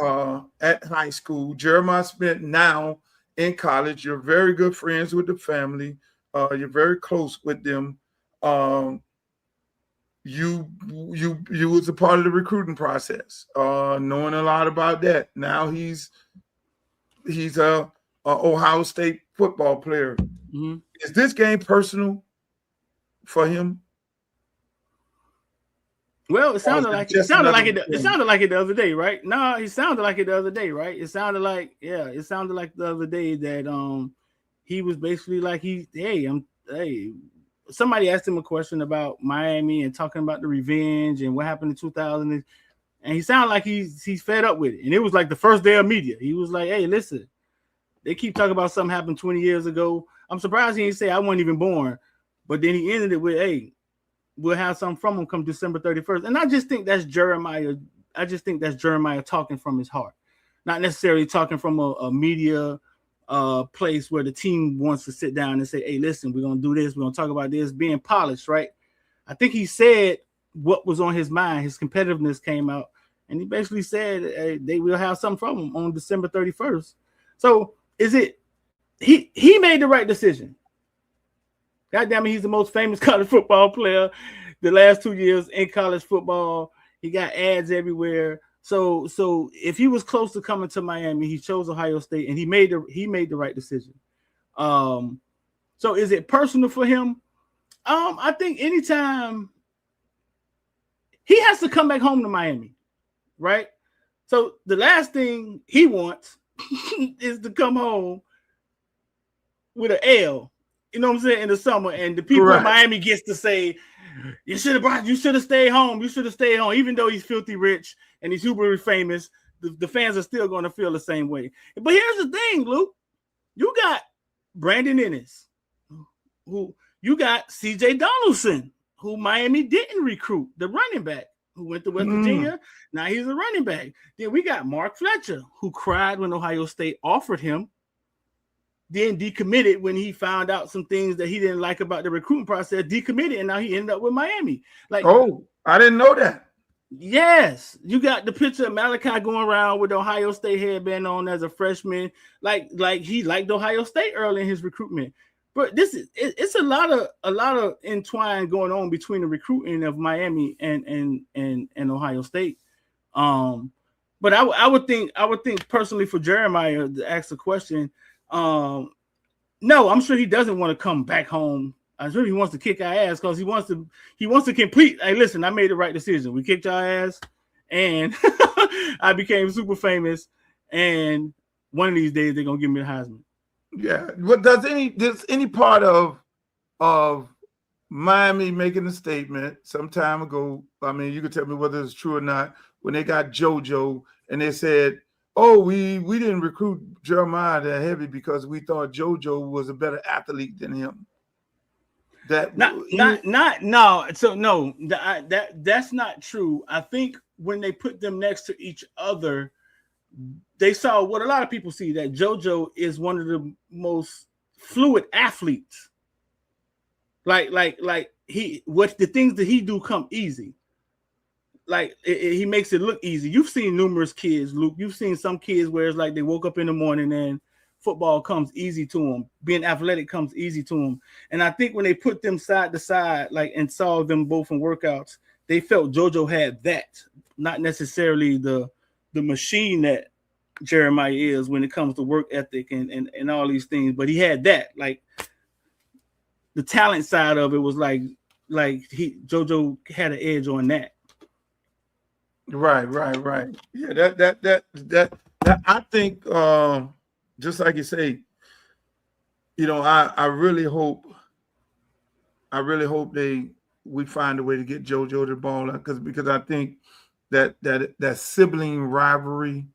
high school, Jeremiah Smith now in college. You're very good friends with the family. You're very close with them. You was a part of the recruiting process, knowing a lot about that. Now he's a Ohio State football player. Mm-hmm. Is this game personal for him? Well, it sounded like it the other day, right? No, it sounded like it the other day, right? It sounded like the other day that he was basically like somebody asked him a question about Miami and talking about the revenge and what happened in 2000, and he sounded like he's fed up with it. And it was like the first day of media. He was like, "Hey, listen, they keep talking about something happened 20 years ago. I'm surprised he didn't say I wasn't even born." But then he ended it with, "Hey, we'll have something from him come December 31st. And I just think that's Jeremiah. I just think that's Jeremiah talking from his heart, not necessarily talking from a media place where the team wants to sit down and say, "Hey, listen, we're going to do this. We're going to talk about this," being polished, right? I think he said what was on his mind. His competitiveness came out, and he basically said, "Hey, they will have something from him on December 31st. So is it, he made the right decision. God damn it, he's the most famous college football player the last 2 years in college football. He got ads everywhere. So if he was close to coming to Miami, he chose Ohio State, and he made the right decision. So is it personal for him? I think anytime he has to come back home to Miami, right? So the last thing he wants is to come home with an L. You know what I'm saying, in the summer, and the people in Miami gets to say, You should have stayed home. You should have stayed home. Even though he's filthy rich and he's super famous, the fans are still going to feel the same way. But here's the thing, Luke. You got Brandon Ennis, who you got CJ Donaldson, who Miami didn't recruit, the running back who went to West Virginia. Now he's a running back. Then we got Mark Fletcher, who cried when Ohio State offered him, then decommitted when he found out some things that he didn't like about the recruiting process, decommitted, and now he ended up with Miami. Like, oh, I didn't know that. Yes, you got the picture of Malachi going around with the Ohio State headband on as a freshman, like he liked Ohio State early in his recruitment. But it's a lot of entwined going on between the recruiting of Miami and Ohio State. But I would think personally for Jeremiah to ask the question. No, I'm sure he doesn't want to come back home. I'm sure he wants to kick our ass because he wants to complete. Hey, listen, I made the right decision. We kicked our ass, and I became super famous. And one of these days, they're gonna give me the Heisman. Yeah. What does any part of Miami making a statement some time ago? I mean, you can tell me whether it's true or not. When they got JoJo and they said, "Oh, we didn't recruit Jeremiah that heavy because we thought JoJo was a better athlete than him." That's not true. I think when they put them next to each other, they saw what a lot of people see, that JoJo is one of the most fluid athletes. Like the things that he do come easy. Like he makes it look easy. You've seen numerous kids, Luke. You've seen some kids where it's like they woke up in the morning and football comes easy to them. Being athletic comes easy to them. And I think when they put them side to side, like, and saw them both in workouts, they felt JoJo had that, not necessarily the machine that Jeremiah is when it comes to work ethic and all these things. But he had that, like the talent side of it was like JoJo had an edge on that. Right. Yeah, that I think just like you say, I really hope we find a way to get JoJo the ball because I think that sibling rivalry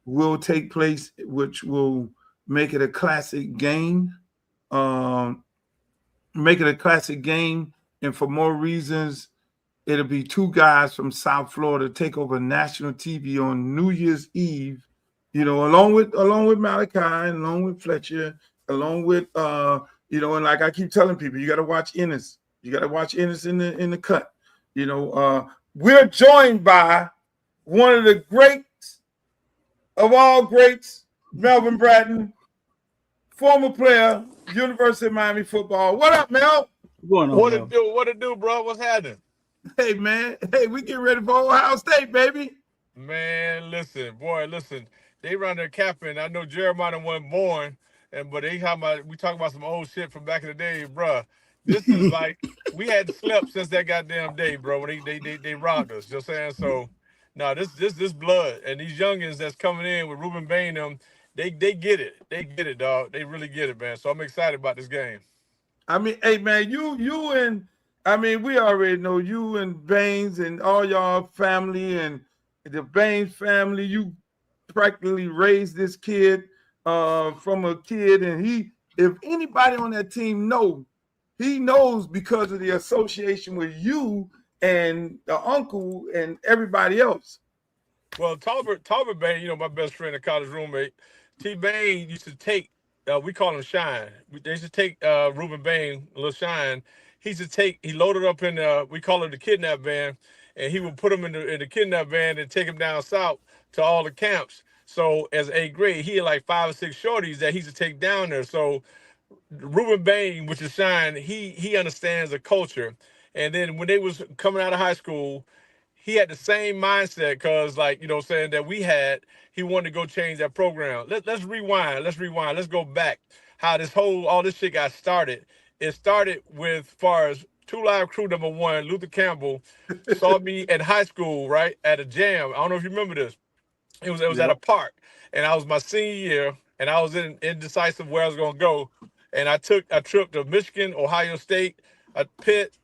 will take place, which will make it a classic game. And for more reasons, it'll be two guys from South Florida take over national TV on New Year's Eve, along with Malachi, and along with Fletcher, along with and like I keep telling people, you got to watch Ennis. You got to watch Ennis in the cut. We're joined by one of the greats of all greats, Melvin Bratton, former player, University of Miami football. What up, Mel? What it do, bro? What's happening? Hey, man. Hey, we get ready for Ohio State, baby. Man, listen. They run their capping. I know Jeremiah wasn't born, but we talking about some old shit from back in the day, bro. This is like we hadn't slept since that goddamn day, bro. When they robbed us. You know what I'm saying? So, no, this blood and these youngins that's coming in with Ruben Bain, them, they get it. They get it, dog. They really get it, man. So I'm excited about this game. I mean, hey, man, you and we already know you and Baines and all y'all family and the Baines family. You practically raised this kid from a kid, and if anybody on that team he knows because of the association with you and the uncle and everybody else. Well, Talbot Bain, my best friend and college roommate, T. Bain used to take, we call him Shine. They used to take Ruben Bain, Lil Shine. He loaded up in we call it the kidnap van, and he would put him in the kidnap van and take him down south to all the camps. So as 8th grade, he had like 5 or 6 shorties that he used to take down there. So Ruben Bain, which is Shine, he understands the culture. And then when they was coming out of high school, he had the same mindset because, that we had. He wanted to go change that program. Let's rewind. Let's go back. How all this shit got started. It started with, far as 2 Live Crew #1, Luther Campbell saw me in high school, right, at a jam. I don't know if you remember this. It was at a park, and I was my senior year, and I was indecisive where I was gonna go. And I took a trip to Michigan, Ohio State, Pitt,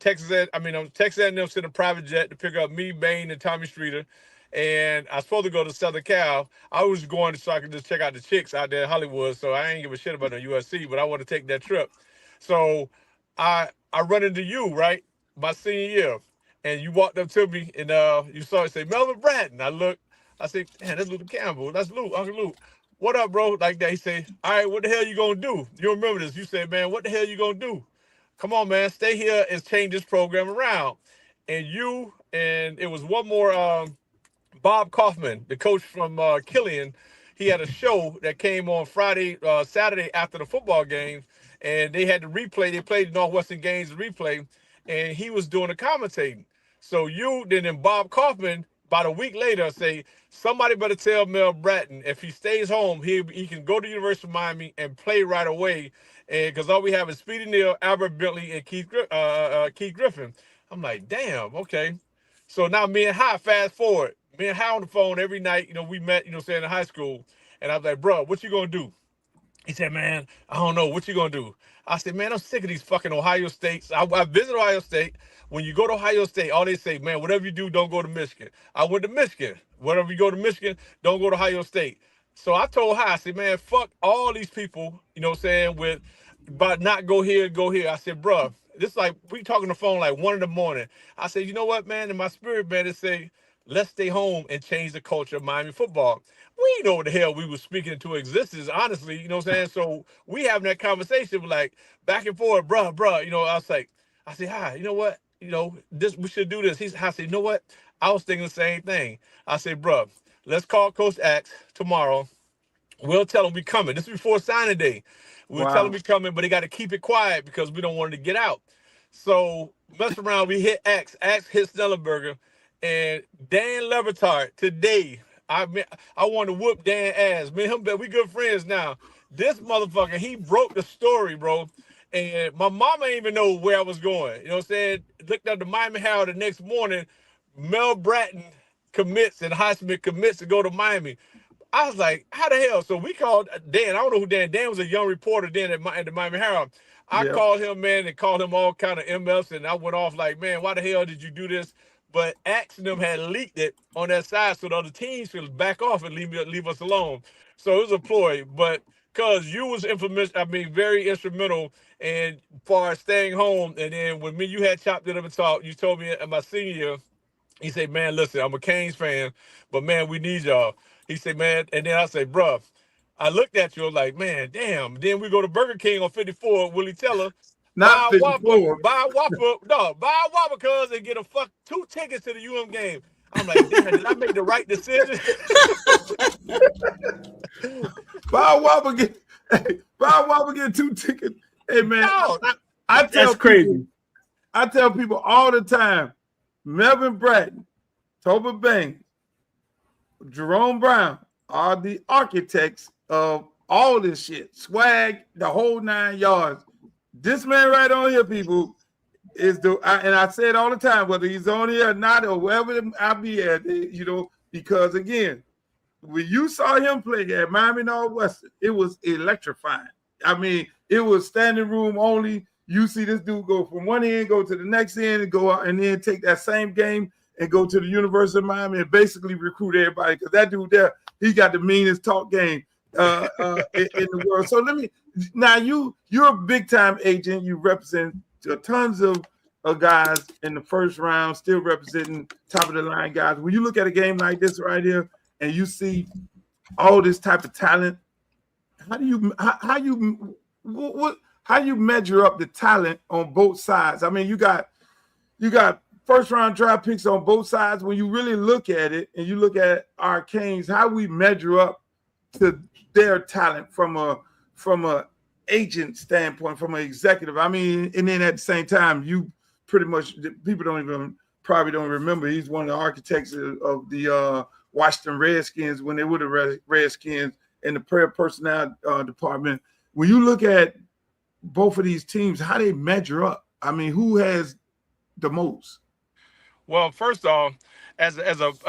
Texas A&M sent a private jet to pick up me, Bain, and Tommy Streeter. And I was supposed to go to Southern Cal. I was going so I could just check out the chicks out there in Hollywood. So I ain't give a shit about the USC, but I want to take that trip. So I run into you, right? My senior year. And you walked up to me and you saw it say Melvin Bratton. I looked, I said, man, that's Luke Campbell. That's Luke, Uncle Luke. What up, bro? Like that. He said, all right, what the hell you gonna do? You remember this. You said, man, what the hell you gonna do? Come on, man, stay here and change this program around. And it was one more Bob Kaufman, the coach from Killian. He had a show that came on Saturday after the football games, and they had to replay. They played the Northwestern games to replay, and he was doing the commentating. So then Bob Kaufman, about a week later, say, somebody better tell Mel Bratton if he stays home, he can go to the University of Miami and play right away. And because all we have is Speedy Neal, Albert Bentley, and Keith Griffin. I'm like, damn, okay. So now me and High, fast forward, me and High on the phone every night, we met, saying in high school. And I was like, bro, what you gonna do? He said, man, I don't know. What you gonna do? I said, man, I'm sick of these fucking Ohio States. I visit Ohio State. When you go to Ohio State, all they say, man, whatever you do, don't go to Michigan. I went to Michigan. Whatever you go to Michigan, don't go to Ohio State. So I told High, I said, man, fuck all these people, with about not go here, go here. I said, bro, this like, we talking on the phone like 1 a.m. I said, you know what, man, in my spirit, man, it say, let's stay home and change the culture of Miami football. We didn't know what the hell we were speaking into existence, honestly, you know what I'm saying? So we having that conversation, like back and forth, bro. I was like, I said, hi, you know what? This we should do this. I said, you know what? I was thinking the same thing. I said, bro, let's call Coach Axe tomorrow. We'll tell him we coming. This is before signing day. We'll tell him we coming, but they got to keep it quiet because we don't want him to get out. So mess around, we hit Axe. Axe hit Snellenberger. And Dan Levitard today, I want to whoop Dan ass. Me and him, we good friends now. This motherfucker, he broke the story, bro. And my mama didn't even know where I was going. You know what I'm saying? Looked up the Miami Herald the next morning. Mel Bratton commits and Highsmith commits to go to Miami. I was like, how the hell? So we called Dan. I don't know who Dan. Dan was a young reporter then at the Miami Herald. I called him, man, and called him all kind of MFs, and I went off like, man, why the hell did you do this? But Axe and them had leaked it on that side so the other teams could back off and leave us alone. So it was a ploy, but because you was very instrumental in far as staying home. And then when you had chopped it up and talked, you told me in my senior year, he said, man, listen, I'm a Canes fan, but man, we need y'all. He said, man, and then I said, bruh, I looked at you, I was like, man, damn. Then we go to Burger King on 54, Willie Teller, Not buy a Whopper, 54. buy a Whopper, cuz, and get 2 tickets to the UM game. I'm like, damn, did I make the right decision? Buy a Whopper, get 2 tickets. Hey, man, No. I tell That's crazy. people, I tell people all the time, Melvin Bratton, Toba Baines, Jerome Brown are the architects of all this shit. Swag, the whole 9 yards. This man right on here, people, is and I say it all the time, whether he's on here or not, or wherever I be at, because again, when you saw him play at Miami Northwestern, it was electrifying. I mean, it was standing room only. You see this dude go from one end, go to the next end, and go out, and then take that same game and go to the University of Miami and basically recruit everybody. Because that dude there, he got the meanest talk game in the world. So you're a big time agent. You represent tons of guys in the first round, still representing top of the line guys. When you look at a game like this right here and you see all this type of talent, how do you measure up the talent on both sides? I mean, you got first round draft picks on both sides. When you really look at it and you look at our Canes, how we measure up to their talent from a agent standpoint, from an executive. I mean, and then at the same time, you pretty much, people probably don't remember, he's one of the architects of the Washington Redskins when they were the Redskins in the player personnel department. When you look at both of these teams, how they measure up? I mean, who has the most? Well, first off, I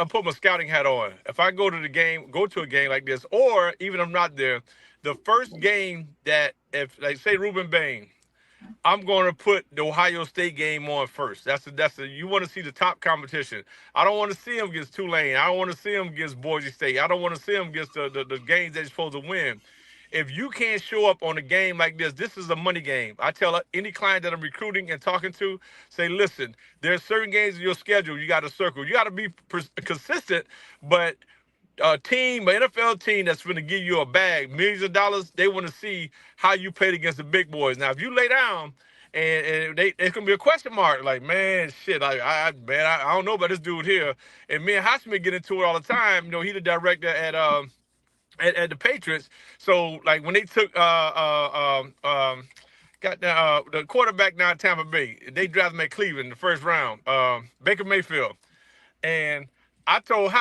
put my scouting hat on. If I go to a game like this, or even I'm not there, the first game that, if like say Ruben Bain, I'm going to put the Ohio State game on first. You want to see the top competition. I don't want to see them against Tulane. I don't want to see them against Boise State. I don't want to see them against the games they're supposed to win. If you can't show up on a game like this is a money game. I tell any client that I'm recruiting and talking to, say, listen, there's certain games in your schedule you got to circle. You got to be consistent, but a team, an NFL team that's going to give you a bag, millions of dollars, they want to see how you played against the big boys. Now, if you lay down and it's going to be a question mark, like, man, shit, I don't know about this dude here. And me and Highsmith get into it all the time. You know, he the director at the Patriots. So, like, when they took the quarterback now at Tampa Bay, they drafted him at Cleveland in the first round, Baker Mayfield. And I told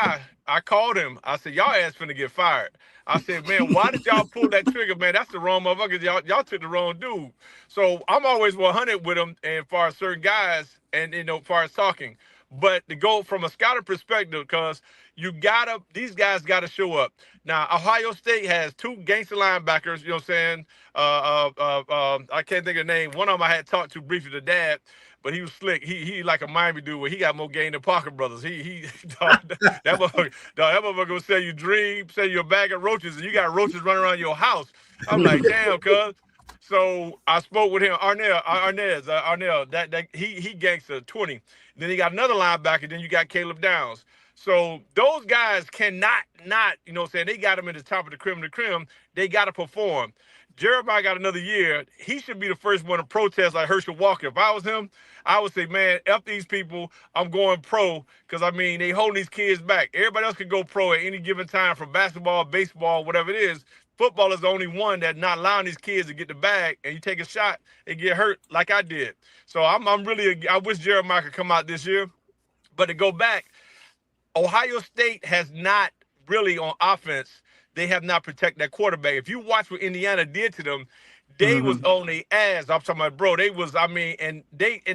I called him. I said, y'all ass finna get fired. I said, man, why did y'all pull that trigger, man? That's the wrong motherfucker. Y'all took the wrong dude. So I'm always 100 with him and far as certain guys and, you know, far as talking. But to go from a scouting perspective, because these guys gotta show up. Now, Ohio State has two gangster linebackers, you know what I'm saying? I can't think of the name. One of them I had talked to briefly, the dad, but he was slick. He like a Miami dude where he got more game than Parker Brothers. That motherfucker will sell you dreams, sell you a bag of roaches, and you got roaches running around your house. I'm like, damn, cuz. So I spoke with him, Arnez, that he gangster 20. Then he got another linebacker. Then you got Caleb Downs. So those guys cannot not, you know what I'm saying? They got him in the top of the creme. They got to perform. Jeremiah got another year. He should be the first one to protest like Herschel Walker. If I was him, I would say, man, F these people. I'm going pro because, I mean, they holding these kids back. Everybody else can go pro at any given time from basketball, baseball, whatever it is. Football is the only one that's not allowing these kids to get the bag, and you take a shot and get hurt like I did. So I wish Jeremiah could come out this year. But to go back, Ohio State has not really on offense, they have not protected that quarterback. If you watch what Indiana did to them, they was on their ass. I'm talking about, bro, and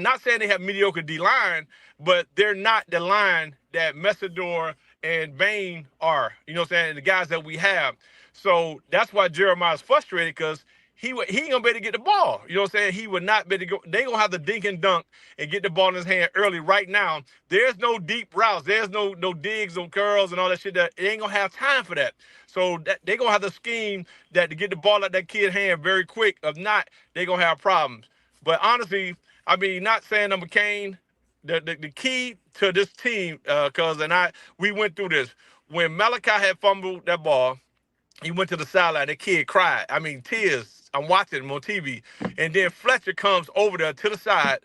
not saying they have mediocre D-line, but they're not the line that Messidor and Bain are, you know what I'm saying, the guys that we have. So that's why Jeremiah's frustrated, because he ain't gonna be able to get the ball. You know what I'm saying? He would not be able to go. They gonna have to dink and dunk and get the ball in his hand early. Right now, there's no deep routes. There's no digs on curls and all that shit. That they ain't gonna have time for that. So they gonna have to scheme that to get the ball out that kid's hand very quick. If not, they gonna have problems. But honestly, I mean, not saying I'm McCain. The key to this team, we went through this when Malachi had fumbled that ball. He went to the sideline. That kid cried. I mean, tears. I'm watching him on TV. And then Fletcher comes over there to the side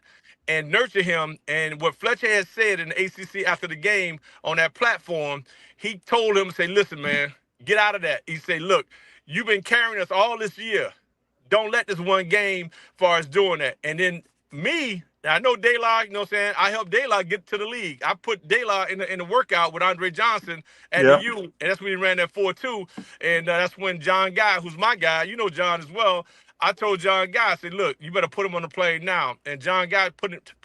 and nurture him. And what Fletcher had said in the ACC after the game on that platform, he told him, say, listen, man, get out of that. He said, look, you've been carrying us all this year. Don't let this one game far as doing that. And then me, I know De-La, you know what I'm saying? I helped De-La get to the league. I put De-La in the workout with Andre Johnson at the U, and that's when he ran that 4.2. And that's when John Guy, who's my guy, you know John as well, I told John Guy, I said, look, you better put him on the plane now. And John Guy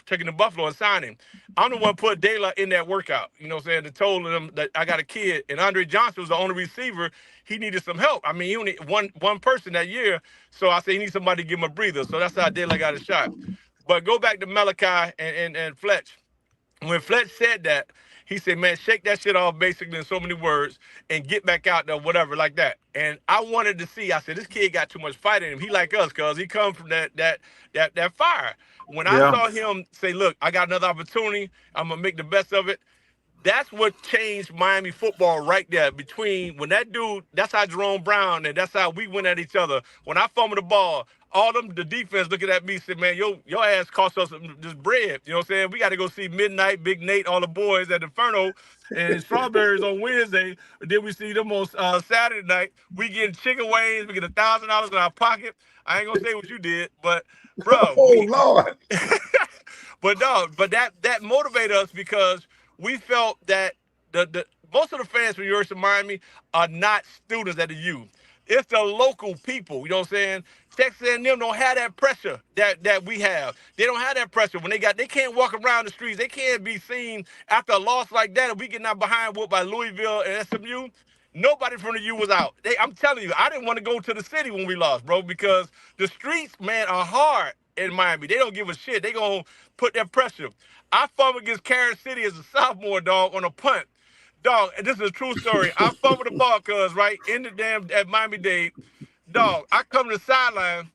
taking the Buffalo and signing him. I'm the one put De-La in that workout, you know what I'm saying? And told him that I got a kid. And Andre Johnson was the only receiver. He needed some help. I mean, he only one person that year. So I said he needs somebody to give him a breather. So that's how De-La got a shot. But go back to Malachi and Fletch. When Fletch said that, he said, man, shake that shit off basically in so many words and get back out there, whatever, like that. And I wanted to see, I said, this kid got too much fight in him. He like us, cuz he come from that fire. When I saw him say, look, I got another opportunity, I'm going to make the best of it. That's what changed Miami football right there. Between when that dude, that's how Jerome Brown, and that's how we went at each other. When I fumbled the ball, the defense looking at me said, man, your ass cost us this bread. You know what I'm saying? We got to go see Midnight, Big Nate, all the boys at Inferno and Strawberries on Wednesday. Then we see them on Saturday night. We getting chicken wings. We get $1,000 in our pocket. I ain't going to say what you did, but, bro. Lord. But that motivated us because we felt that the most of the fans from University of Miami are not students at the U. It's the local people, you know what I'm saying? Texas and them don't have that pressure that we have. They don't have that pressure. When they can't walk around the streets. They can't be seen after a loss like that. If we get out behind whooped by Louisville and SMU, Nobody from the U was out. I'm telling you, I didn't want to go to the city when we lost, bro, because the streets, man, are hard in Miami. They don't give a shit. They gonna put that pressure. I fumbled against Kansas City as a sophomore, dog, on a punt. Dog, and this is a true story. I fumbled the ball, cuz, right, in the damn, at Miami-Dade. Dog, I come to the sideline.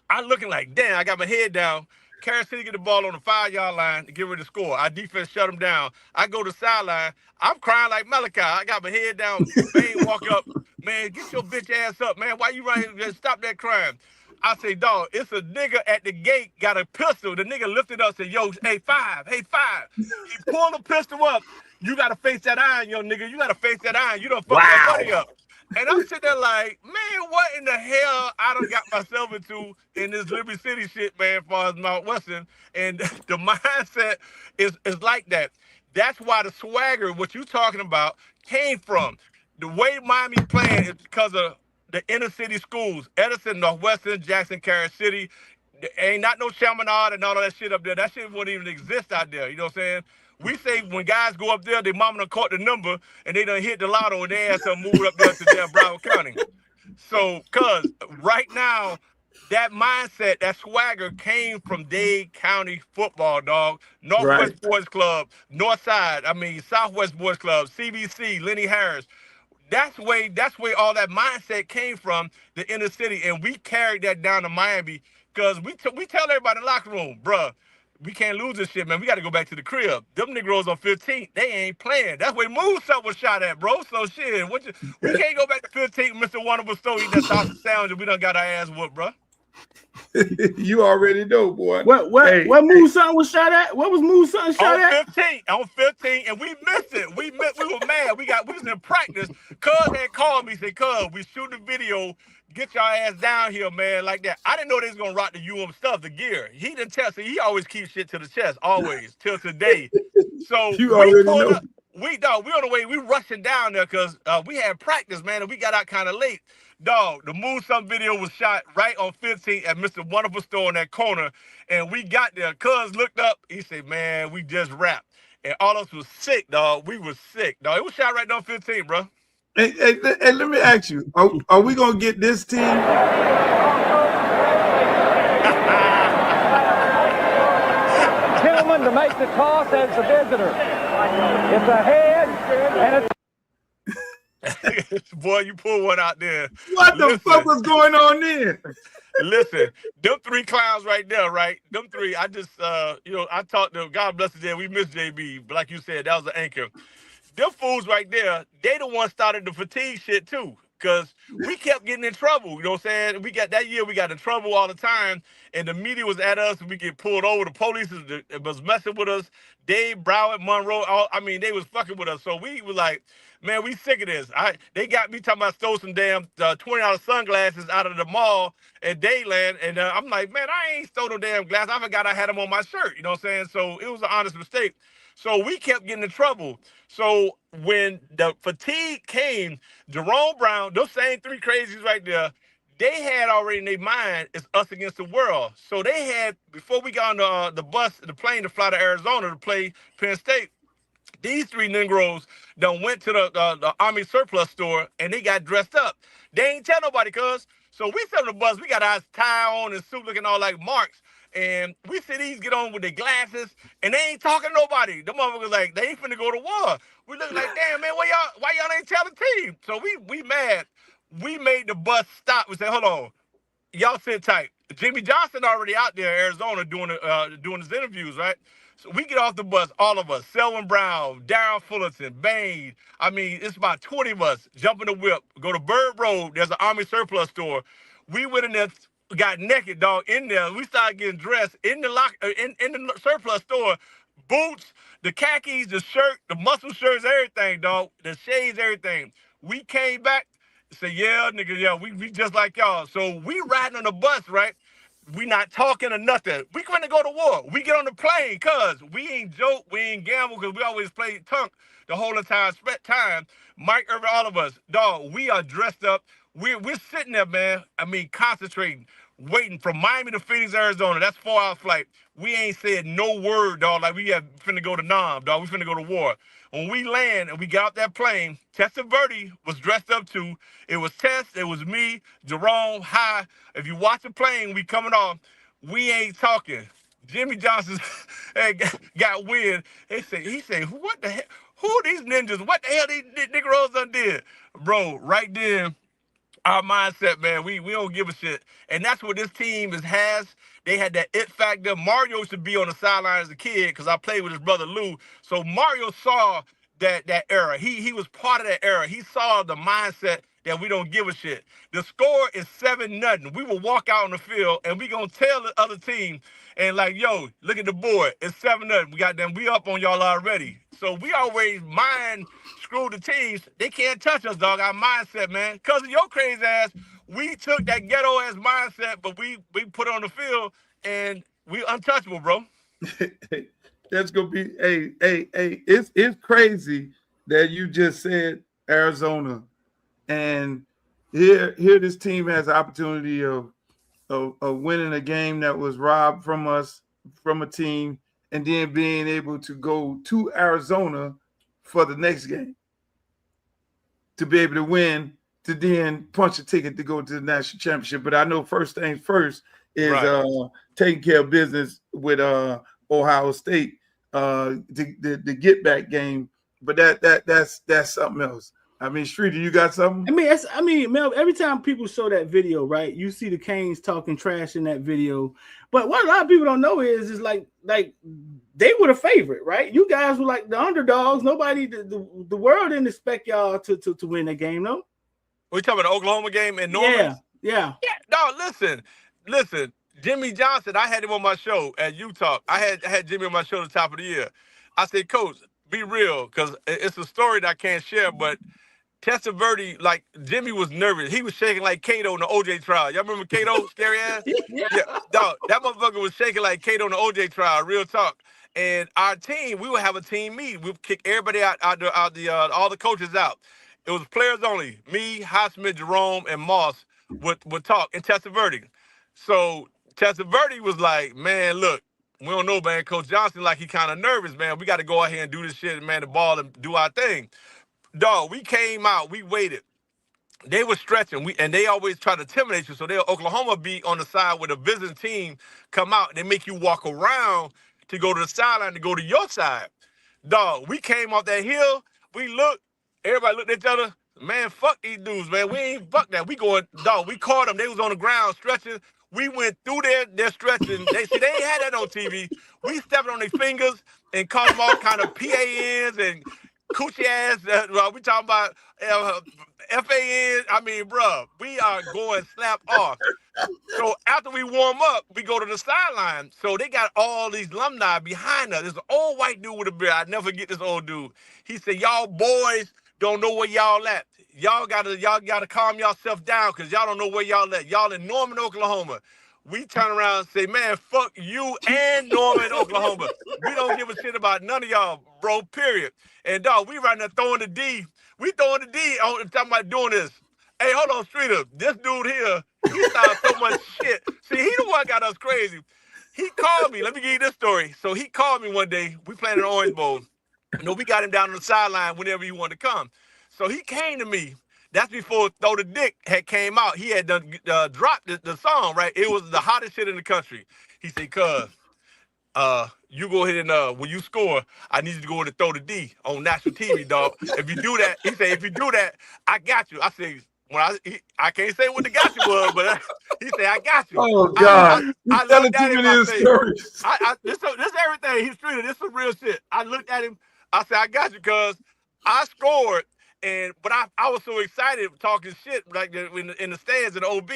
I'm looking like, damn, I got my head down. Kansas City get the ball on the 5-yard line to get ready to score. Our defense shut them down. I go to the sideline. I'm crying like Malachi. I got my head down. Bane walk up. Man, get your bitch ass up, man. Why you running? Just stop that crime. I say, dog, it's a nigga at the gate, got a pistol. The nigga lifted up, said, yo, hey, five. He pulled the pistol up. You got to face that iron, yo, nigga. You got to face that iron. You done fucked that buddy up. And I'm sitting there like, man, what in the hell I done got myself into in this Liberty City shit, man, as far as Mount Western. And the mindset is like that. That's why the swagger, what you talking about, came from. The way Miami playing is because of the inner city schools, Edison, Northwestern, Jackson, Kansas City. There ain't not no Chaminade and all of that shit up there. That shit wouldn't even exist out there. You know what I'm saying? We say when guys go up there, their mama done caught the number and they done hit the lotto and they had some moved up there to damn Broward County. So, cuz right now, that mindset, that swagger came from Dade County football, dog. Northwest Boys Club, Northside, Southwest Boys Club, CBC, Lenny Harris. That's where all that mindset came from, the inner city, and we carried that down to Miami because we tell everybody in the locker room, bruh, we can't lose this shit, man. We got to go back to the crib. Them Negroes on 15th, they ain't playing. That's where Moonsault was shot at, bro. So shit, we can't go back to 15th, Mr. Wonderful Story, eat that sausage sandwich, and we done got our ass whooped, bro. You already know, boy. What Moonsault was shot at? What was Moonsault shot at? On 15, and we missed it. We were mad. We was in practice. Cuz had called me, said, Cuz, we shooting a video. Get your ass down here, man, like that. I didn't know they was gonna rock the stuff, the gear. He didn't tell, so he always keeps shit to the chest, always, till today. So you already know. We on the way, we rushing down there because we had practice, man, and we got out kind of late. Dog, the Moonsault video was shot right on 15 at Mr. Wonderful Store in that corner, and we got there. Cuz looked up, he said, man, we just wrapped. And all of us was sick, dog. We was sick, dog. It was shot right on 15, bro. Hey, let me ask you, are we going to get this team? Gentlemen, to make the toss as the visitor. It's a head and a... Boy, you pull one out there. What the fuck was going on there? Listen, them three clowns right there, right? Them three, I just, I talked to, God bless the day, we miss JB, but like you said, that was the anchor. Them fools right there, they the ones started the fatigue shit too. Because we kept getting in trouble, you know what I'm saying? That year we got in trouble all the time, and the media was at us, and we get pulled over. The police was messing with us. Dave, Broward, Monroe, they was fucking with us. So we were like, man, we sick of this. They got me talking about stole some damn $20 sunglasses out of the mall at Dayland, and I'm like, man, I ain't stole no damn glasses. I forgot I had them on my shirt, you know what I'm saying? So it was an honest mistake. So we kept getting in trouble. So when the fatigue came, Jerome Brown, those same three crazies right there, they had already in their mind, it's us against the world. So they had, before we got on the plane to fly to Arizona to play Penn State, these three Negroes done went to the Army surplus store and they got dressed up. They ain't tell nobody, cuz. So we sit on the bus, we got our tie on and suit looking all like Marks. And we see these get on with their glasses, and they ain't talking to nobody. The motherfuckers like, they ain't finna go to war. We look like, damn, man, why y'all ain't tell the team? So we mad. We made the bus stop. We said, hold on, y'all sit tight. Jimmy Johnson already out there in Arizona doing his interviews, right? So we get off the bus, all of us, Selwyn Brown, Darren Fullerton, Bain. It's about 20 of us, jump in the whip, go to Bird Road, there's an Army surplus store. We went in there, got naked, dog, in there. We started getting dressed in the in the surplus store. Boots, the khakis, the shirt, the muscle shirts, everything, dog. The shades, everything. We came back, said, yeah, nigga, yeah, we just like y'all. So we riding on the bus, right? We not talking or nothing. We going to go to war. We get on the plane, cuz we ain't joke, we ain't gamble, because we always play tunk the whole entire time. Mike Irvin, all of us, dog, we are dressed up. We're sitting there, man, concentrating. waiting from Miami to Phoenix, Arizona. That's 4-hour flight. We ain't said no word, dog. Like we have finna go to Nam, dog. We finna go to war. When we land and we got off that plane, Testaverde was dressed up too. It was Tess, it was me, Jerome, High. If you watch the plane, we coming off, we ain't talking. Jimmy Johnson got wind. He said, what the hell? Who are these ninjas? What the hell these niggeros done did? Bro, right then, our mindset, man, we don't give a shit. And that's what this team has. They had that it factor. Mario used to be on the sideline as a kid because I played with his brother Lou. So Mario saw that era. He was part of that era. He saw the mindset that we don't give a shit. The score is 7-0. We will walk out on the field and we gonna tell the other team and like, yo, look at the board. It's 7-0. We up on y'all already. So we always mind screw the teams. They can't touch us, dog. Our mindset, man. Because of your crazy ass, we took that ghetto ass mindset, but we put it on the field and we untouchable, bro. That's gonna be it's crazy that you just said Arizona, and here this team has the opportunity of winning a game that was robbed from us, from a team, and then being able to go to Arizona for the next game to be able to win, to then punch a ticket to go to the national championship. But I know first things first is taking care of business with Ohio State, the get back game. But that's something else. I mean, Streeter, you got something? I mean, Mel, every time people show that video, right, you see the Canes talking trash in that video. But what a lot of people don't know is like they were the favorite, right? You guys were like the underdogs. Nobody, the world didn't expect y'all to win that game, no? We talking about the Oklahoma game in New Orleans? Yeah. No, listen. Jimmy Johnson, I had him on my show at Utah. I had Jimmy on my show at the top of the year. I said, Coach, be real, because it's a story that I can't share, but Testaverde, like, Jimmy was nervous. He was shaking like Kato in the OJ trial. Y'all remember Kato, scary ass? Yeah, dog, that motherfucker was shaking like Kato in the OJ trial, real talk. And our team, we would have a team meet. We would kick everybody out all the coaches out. It was players only. Me, Highsmith, Jerome, and Moss would talk, and Testaverde. So Testaverde was like, man, look, we don't know, man. Coach Johnson, like, he kind of nervous, man. We got to go out here and do this shit, man, the ball and do our thing. Dog, we came out, we waited. They were stretching, and they always try to intimidate you. So Oklahoma be on the side where the visiting team come out, and they make you walk around to go to the sideline to go to your side. Dog, we came off that hill, we looked, everybody looked at each other. Man, fuck these dudes, man. We ain't fuck that. We going, dog, we caught them. They was on the ground stretching. We went through their stretching. They ain't had that on TV. We stepped on their fingers and called them all kind of PANs and coochie ass. We talking about FANs. I mean, bro, we are going slap off. So after we warm up, we go to the sideline. So they got all these alumni behind us. There's an old white dude with a beard. I never forget this old dude. He said, y'all boys don't know where y'all at. Y'all gotta calm yourself down because y'all don't know where y'all at. Y'all in Norman, Oklahoma. We turn around and say, man, fuck you and Norman, Oklahoma. We don't give a shit about none of y'all, bro, period. And, dog, we right there throwing the D. We throwing the D on talking about doing this. Hey, hold on, Streeter. This dude here, he started so much shit. See, he the one got us crazy. He called me. Let me give you this story. So he called me one day. We playing in the Orange Bowl. We got him down on the sideline whenever he wanted to come. So he came to me. That's before Throw the Dick had came out. He had done dropped the song, right? It was the hottest shit in the country. He said, cuz, you go ahead and when you score, I need you to go in and throw the D on national TV, dog. If you do that, he said, if you do that, I got you. I said, I can't say what the got you was, but he said, I got you. Oh, God. I telling too many of his stories. This everything. He's treated. This is real shit. I looked at him. I said, I got you, cuz I scored. But I was so excited talking shit like in the stands in the OB.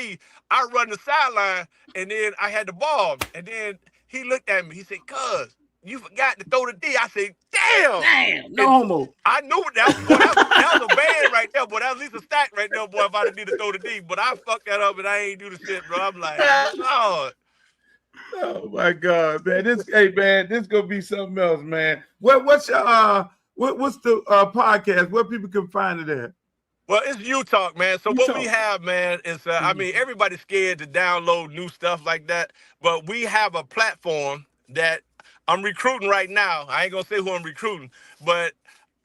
I run the sideline, and then I had the ball. And then he looked at me. He said, cuz, you forgot to throw the D. I said, damn. No homo. I knew that was a band right there, boy. That was at least a stack right there, boy, if I didn't need to throw the D. But I fucked that up, and I ain't do the shit, bro. I'm like, Lord. Oh, my God, man. This going to be something else, man. What's your... What's the podcast? Where people can find it at? Well, it's you talk, man. So what we have, man, is I mean, everybody's scared to download new stuff like that, but we have a platform that I'm recruiting right now. I ain't gonna say who I'm recruiting, but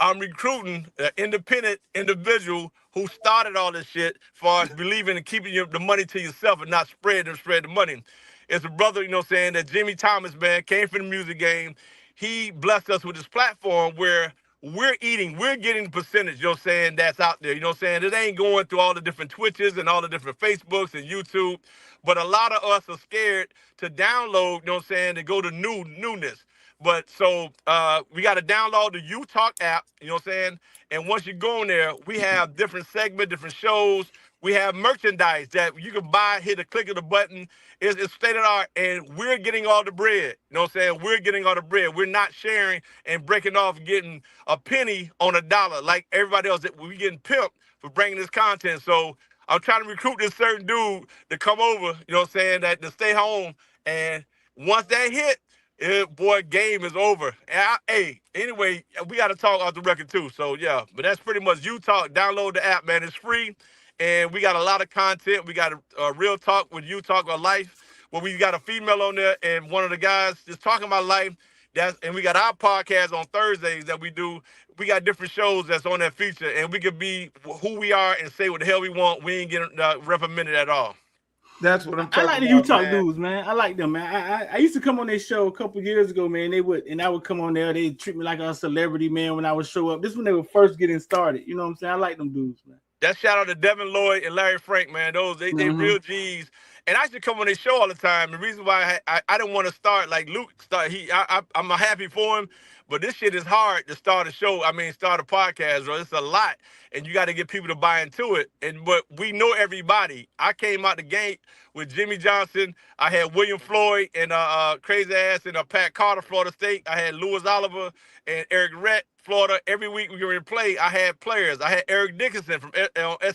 I'm recruiting an independent individual who started all this shit for us believing in keeping the money to yourself and not spread the money. It's a brother, you know what I'm saying, that Jimmy Thomas, man, came from the music game. He blessed us with this platform where we're getting the percentage, you know what I'm saying, that's out there. You know what I'm saying? It ain't going through all the different Twitches and all the different Facebooks and YouTube. But a lot of us are scared to download, you know what I'm saying, to go to newness. But so we got to download the U-Talk app, you know what I'm saying? And once you go in there, we have different segments, different shows. We have merchandise that you can buy, hit a click of the button. It's state of the art, and we're getting all the bread. You know what I'm saying? We're getting all the bread. We're not sharing and breaking off and getting a penny on a dollar like everybody else. We getting pimped for bringing this content. So I'm trying to recruit this certain dude to come over, you know what I'm saying, that to stay home. And once that hit, boy, game is over. And hey, anyway, we got to talk off the record too. So yeah, but that's pretty much you talk. Download the app, man. It's free, and we got a lot of content. We got a real talk with you talk about life. Where we got a female on there, and one of the guys just talking about life. And we got our podcast on Thursdays that we do. We got different shows that's on that feature, and we can be who we are and say what the hell we want. We ain't getting reprimanded at all. That's what I'm I talking like the about, U-Talk man. dudes, man. I like them, man. I used to come on their show a couple years ago, man. I would come on there. They treat me like a celebrity, man, when I would show up. This is when they were first getting started. You know what I'm saying? I like them dudes, man. That shout out to Devin Lloyd and Larry Frank, man. They real G's. And I used to come on their show all the time. The reason why I didn't want to start like Luke started, I'm happy for him, but this shit is hard to start a show. I mean, start a podcast, bro. It's a lot, and you got to get people to buy into it. But we know everybody. I came out the gate with Jimmy Johnson. I had William Floyd and Crazy Ass and Pat Carter, Florida State. I had Louis Oliver and Eric Rett, Florida. Every week we were in play. I had players. I had Eric Dickinson from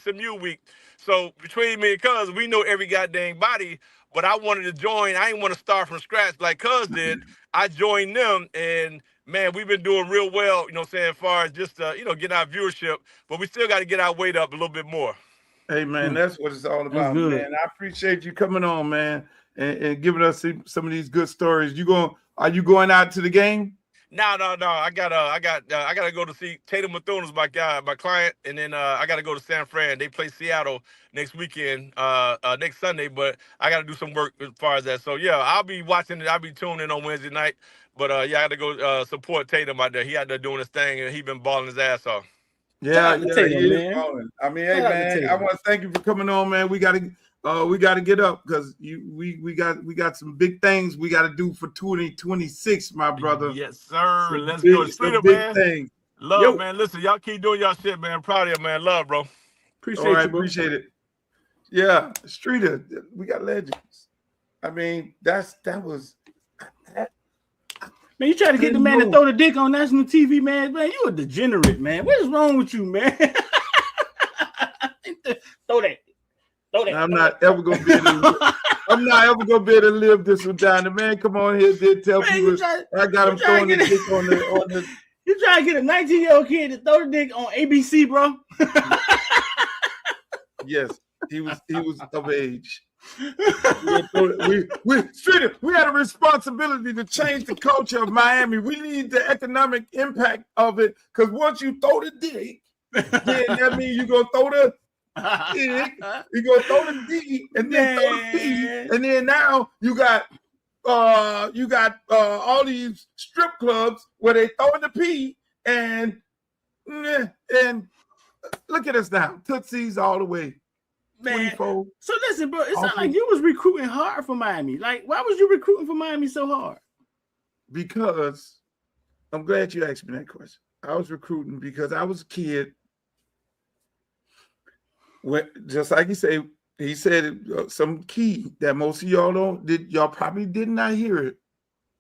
SMU week. So between me and Cuz, we know every goddamn body, but I wanted to join. I didn't want to start from scratch like Cuz did. I joined them, and man, we've been doing real well, you know what I'm saying, as far as just, getting our viewership, but we still got to get our weight up a little bit more. Hey, man, that's what it's all about, man. I appreciate you coming on, man, and giving us some of these good stories. Are you going out to the game? No. I gotta go to see Tatum Bethune, my guy, my client, and then I gotta go to San Fran. They play Seattle next weekend, next Sunday, but I gotta do some work as far as that. So yeah, I'll be watching it. I'll be tuning in on Wednesday night. But yeah, I gotta go support Tatum out there. He out there doing his thing, and he been balling his ass off. Yeah, he is balling. I mean, hey man, I want to thank you for coming on, man. We gotta get up because we got some big things we gotta do for 2026, my brother. Yes, sir. Let's go. Streeter, man. Things. Love, man. Listen, y'all keep doing y'all shit, man. Proud of you, man. Love, bro. Appreciate it. Yeah, Streeter, we got legends. I mean, that was. Man, you try to get the man to throw the dick on national TV, man. Man, you a degenerate, man. What is wrong with you, man? Throw that. I'm not ever gonna be able to live this one down. The man come on here did tell people I got him throwing the dick on the. You try to get a 19-year-old kid to throw the dick on ABC, bro? Yes, he was of age. We had a responsibility to change the culture of Miami. We need the economic impact of it, because once you throw the dick, then that means you're gonna throw the dick, you're gonna throw the D, and then throw the P, and then now you got all these strip clubs where they throw in the P, and look at us now, Tootsies all the way. Man, so listen, bro, it's not like you was recruiting hard for Miami. Like, why was you recruiting for Miami so hard? Because I'm glad you asked me that question. I was recruiting because I was a kid. Just like he said some key that most of y'all probably did not hear it.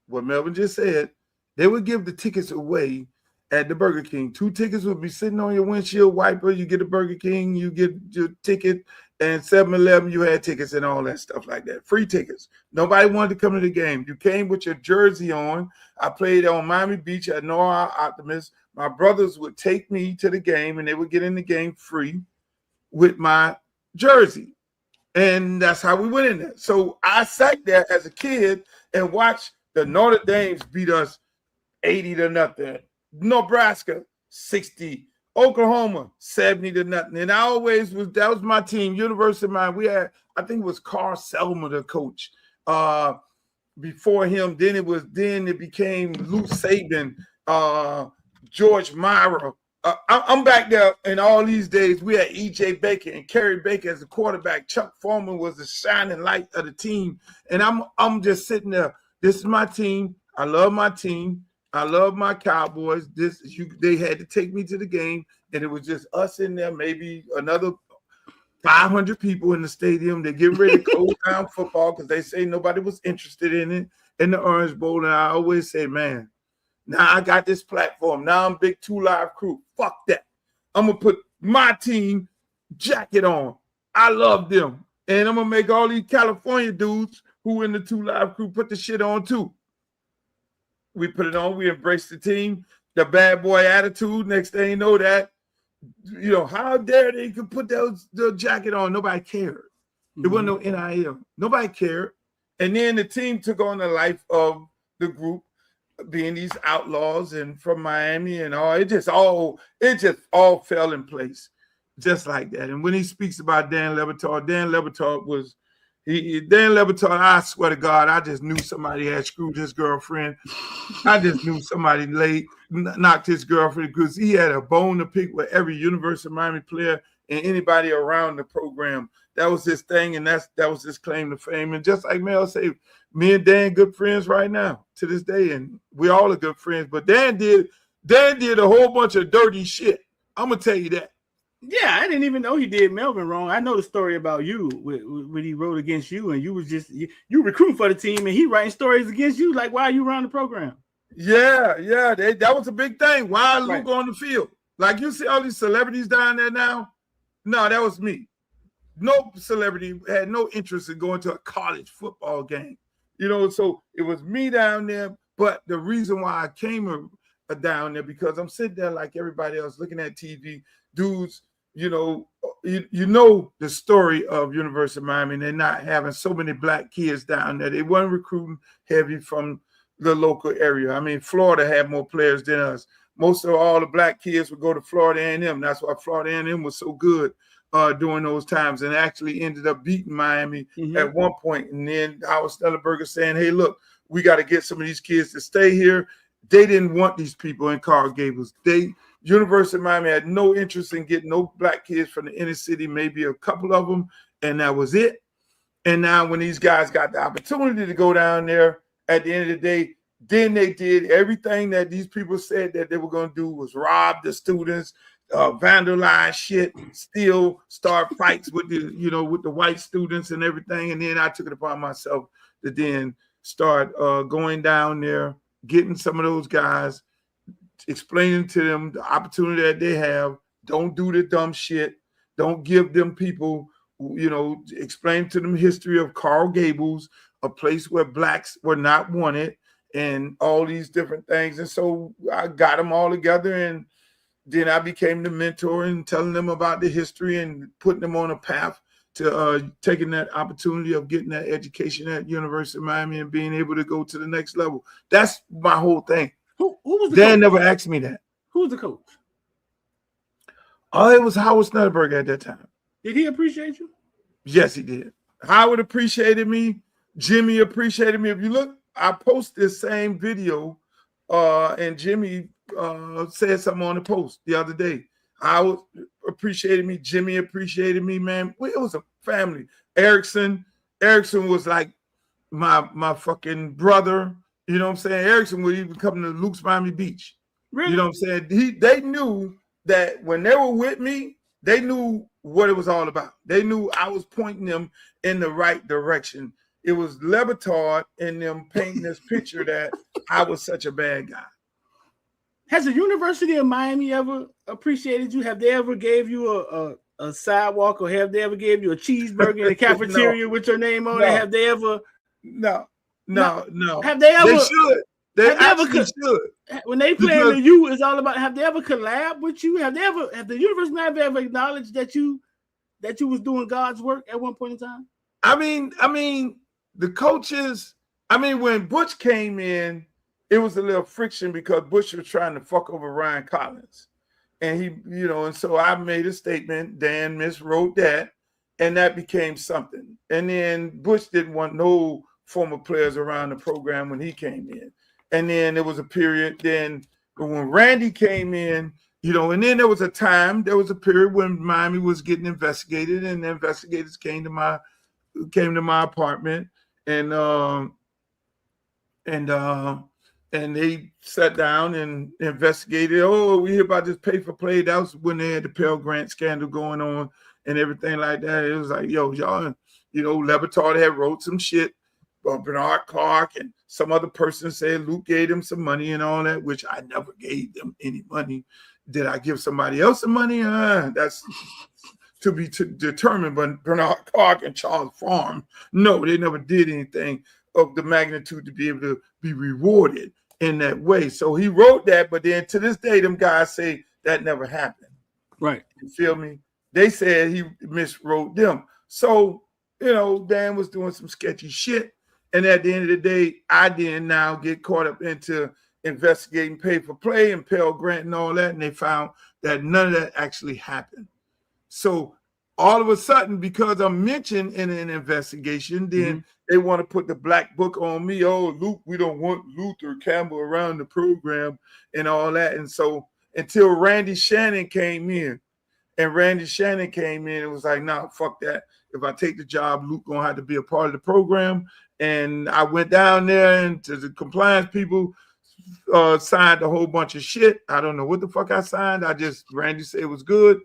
What Melvin just said, they would give the tickets away at the Burger King. 2 tickets would be sitting on your windshield wiper. You get a Burger King, you get your ticket, and 7-Eleven, you had tickets and all that stuff like that. Free tickets. Nobody wanted to come to the game. You came with your jersey on. I played on Miami Beach at Noah Optimist. My brothers would take me to the game, and they would get in the game free. with my jersey. And that's how we went in there. So I sat there as a kid and watched the Notre Dames beat us 80-0. Nebraska 60. Oklahoma 70-0. And I always that was my team, University of Miami. We had, I think it was Carl Selma, the coach. Before him, then it became Lou Saban, George Myra. I'm back there, and all these days we had E.J. Baker and Kerry Baker as the quarterback. Chuck Foreman was the shining light of the team, and I'm just sitting there. This is my team. I love my team. I love my Cowboys. They had to take me to the game, and it was just us in there, maybe another 500 people in the stadium. They're getting ready to close down football because they say nobody was interested in it in the Orange Bowl. And I always say, man, now I got this platform. Now I'm Big 2 Live Crew. Fuck that. I'm going to put my team jacket on. I love them. And I'm going to make all these California dudes who in the 2 Live Crew put the shit on too. We put it on. We embrace the team. The bad boy attitude. Next thing you know that, how dare they could put the jacket on? Nobody cared. There wasn't no NIL. Nobody cared. And then the team took on the life of the group, being these outlaws and from Miami and all. It just all fell in place, just like that. And when he speaks about Dan Le Batard was Dan Le Batard. I swear to God, I just knew somebody had screwed his girlfriend. I just knew somebody knocked his girlfriend because he had a bone to pick with every University of Miami player and anybody around the program. That was his thing, and that was his claim to fame. And just like Mel said, me and Dan good friends right now to this day, and we all are good friends. But Dan did a whole bunch of dirty shit. I'm gonna tell you that. Yeah, I didn't even know he did Melvin wrong. I know the story about you when he wrote against you, and you was just you recruiting for the team, and he writing stories against you. Like, why are you around the program? Yeah, that was a big thing. Why Luke on the field? Like, you see all these celebrities down there now. No, that was me. No celebrity had no interest in going to a college football game. So it was me down there. But the reason why I came down there, because I'm sitting there like everybody else looking at TV, dudes. You know the story of University of Miami, and they're not having so many black kids down there. They weren't recruiting heavy from the local area. I mean, Florida had more players than us. Most of all the black kids would go to Florida A&M. That's why Florida A&M was so good during those times, and actually ended up beating Miami at one point. And then Howard Snellenberger saying, hey, look, we got to get some of these kids to stay here. They didn't want these people in Coral Gables. University of Miami had no interest in getting no black kids from the inner city, maybe a couple of them, and that was it. And now when these guys got the opportunity to go down there, at the end of the day, then they did everything that these people said that they were going to do, was rob the students, vandalize shit, steal, start fights with the white students and everything. And then I took it upon myself to then start going down there, getting some of those guys, explaining to them the opportunity that they have. Don't do the dumb shit. Don't give them people, explain to them history of Coral Gables, a place where blacks were not wanted, and all these different things. And so I got them all together, and then I became the mentor and telling them about the history and putting them on a path to taking that opportunity of getting that education at University of Miami and being able to go to the next level. That's my whole thing. Who was the Dan coach? never asked me that. Who was the coach? Oh, it was Howard Snellenberger at that time. Did he appreciate you? Yes, he did. Howard appreciated me. Jimmy appreciated me. If you look, I posted this same video, and Jimmy said something on the post the other day. Howard appreciated me. Jimmy appreciated me, man. It was a family. Erickson was like my fucking brother. You know what I'm saying? Erickson would even come to Luke's Miami Beach. Really? You know what I'm saying? They knew that when they were with me, they knew what it was all about. They knew I was pointing them in the right direction. It was Le Batard and them painting this picture that I was such a bad guy. Has the University of Miami ever appreciated you? Have they ever gave you a sidewalk, or have they ever gave you a cheeseburger in the cafeteria with your name on it? Have they ever? No. Have they ever? They should. They actually should. When they play in the U, it's all about. Have they ever collab with you? Have the University of Miami ever acknowledged that you that you was doing God's work at one point in time? I mean, the coaches. I mean, when Butch came in, it was a little friction because Butch was trying to fuck over Ryan Collins, and he, and so I made a statement. Dan miswrote that, and that became something. And then Butch didn't want no former players around the program when he came in. And then there was a period. Then when Randy came in, and then there was a period when Miami was getting investigated, and the investigators came to my apartment, and they sat down and investigated. Oh, we hear about this pay for play. That was when they had the Pell Grant scandal going on and everything like that. It was like, yo, y'all, Lebatard had wrote some shit. Bernard Clark and some other person said Luke gave them some money and all that, which I never gave them any money. Did I give somebody else some money? That's to be determined. But Bernard Clark and Charles Farm, no, they never did anything of the magnitude to be able to be rewarded in that way. So he wrote that, but then to this day, them guys say that never happened. Right. You feel me? They said he miswrote them. So, Dan was doing some sketchy shit. And at the end of the day, I didn't now get caught up into investigating pay for play and Pell Grant and all that. And they found that none of that actually happened. So all of a sudden, because I'm mentioned in an investigation, then they want to put the black book on me. Oh, Luke, we don't want Luther Campbell around the program and all that. And so until Randy Shannon came in, it was like, nah, fuck that. If I take the job, Luke gonna have to be a part of the program. And I went down there and to the compliance people signed a whole bunch of shit. I don't know what the fuck I signed. Randy said it was good.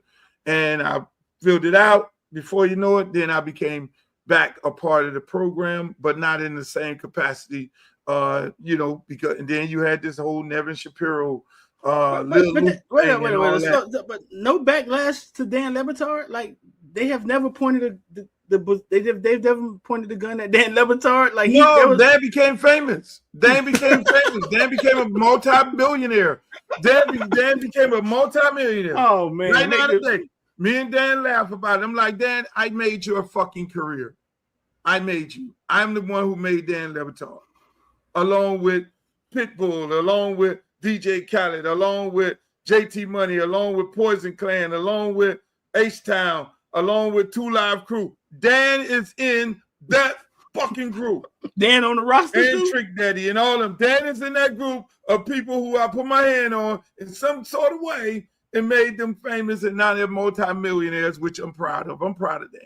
And I filled it out. Before you know it, then I became back a part of the program, but not in the same capacity, because and then you had this whole Nevin Shapiro. But no backlash to Dan Lebatard. Like they have never pointed they've never pointed the gun at Dan Lebatard. Like Dan became famous. Dan became a multi-billionaire. Dan became a multi-millionaire. Oh man! Right now today, me and Dan laugh about it. I'm like, Dan, I made your fucking career. I made you. I'm the one who made Dan Lebatard, along with Pitbull, along with DJ Khaled, along with JT Money, along with Poison Clan, along with H-Town, along with 2 Live Crew. Dan is in that fucking group. Dan on the roster and too? Trick Daddy and all of them. Dan is in that group of people who I put my hand on in some sort of way and made them famous, and now they're multi-millionaires, which I'm proud of. I'm proud of Dan.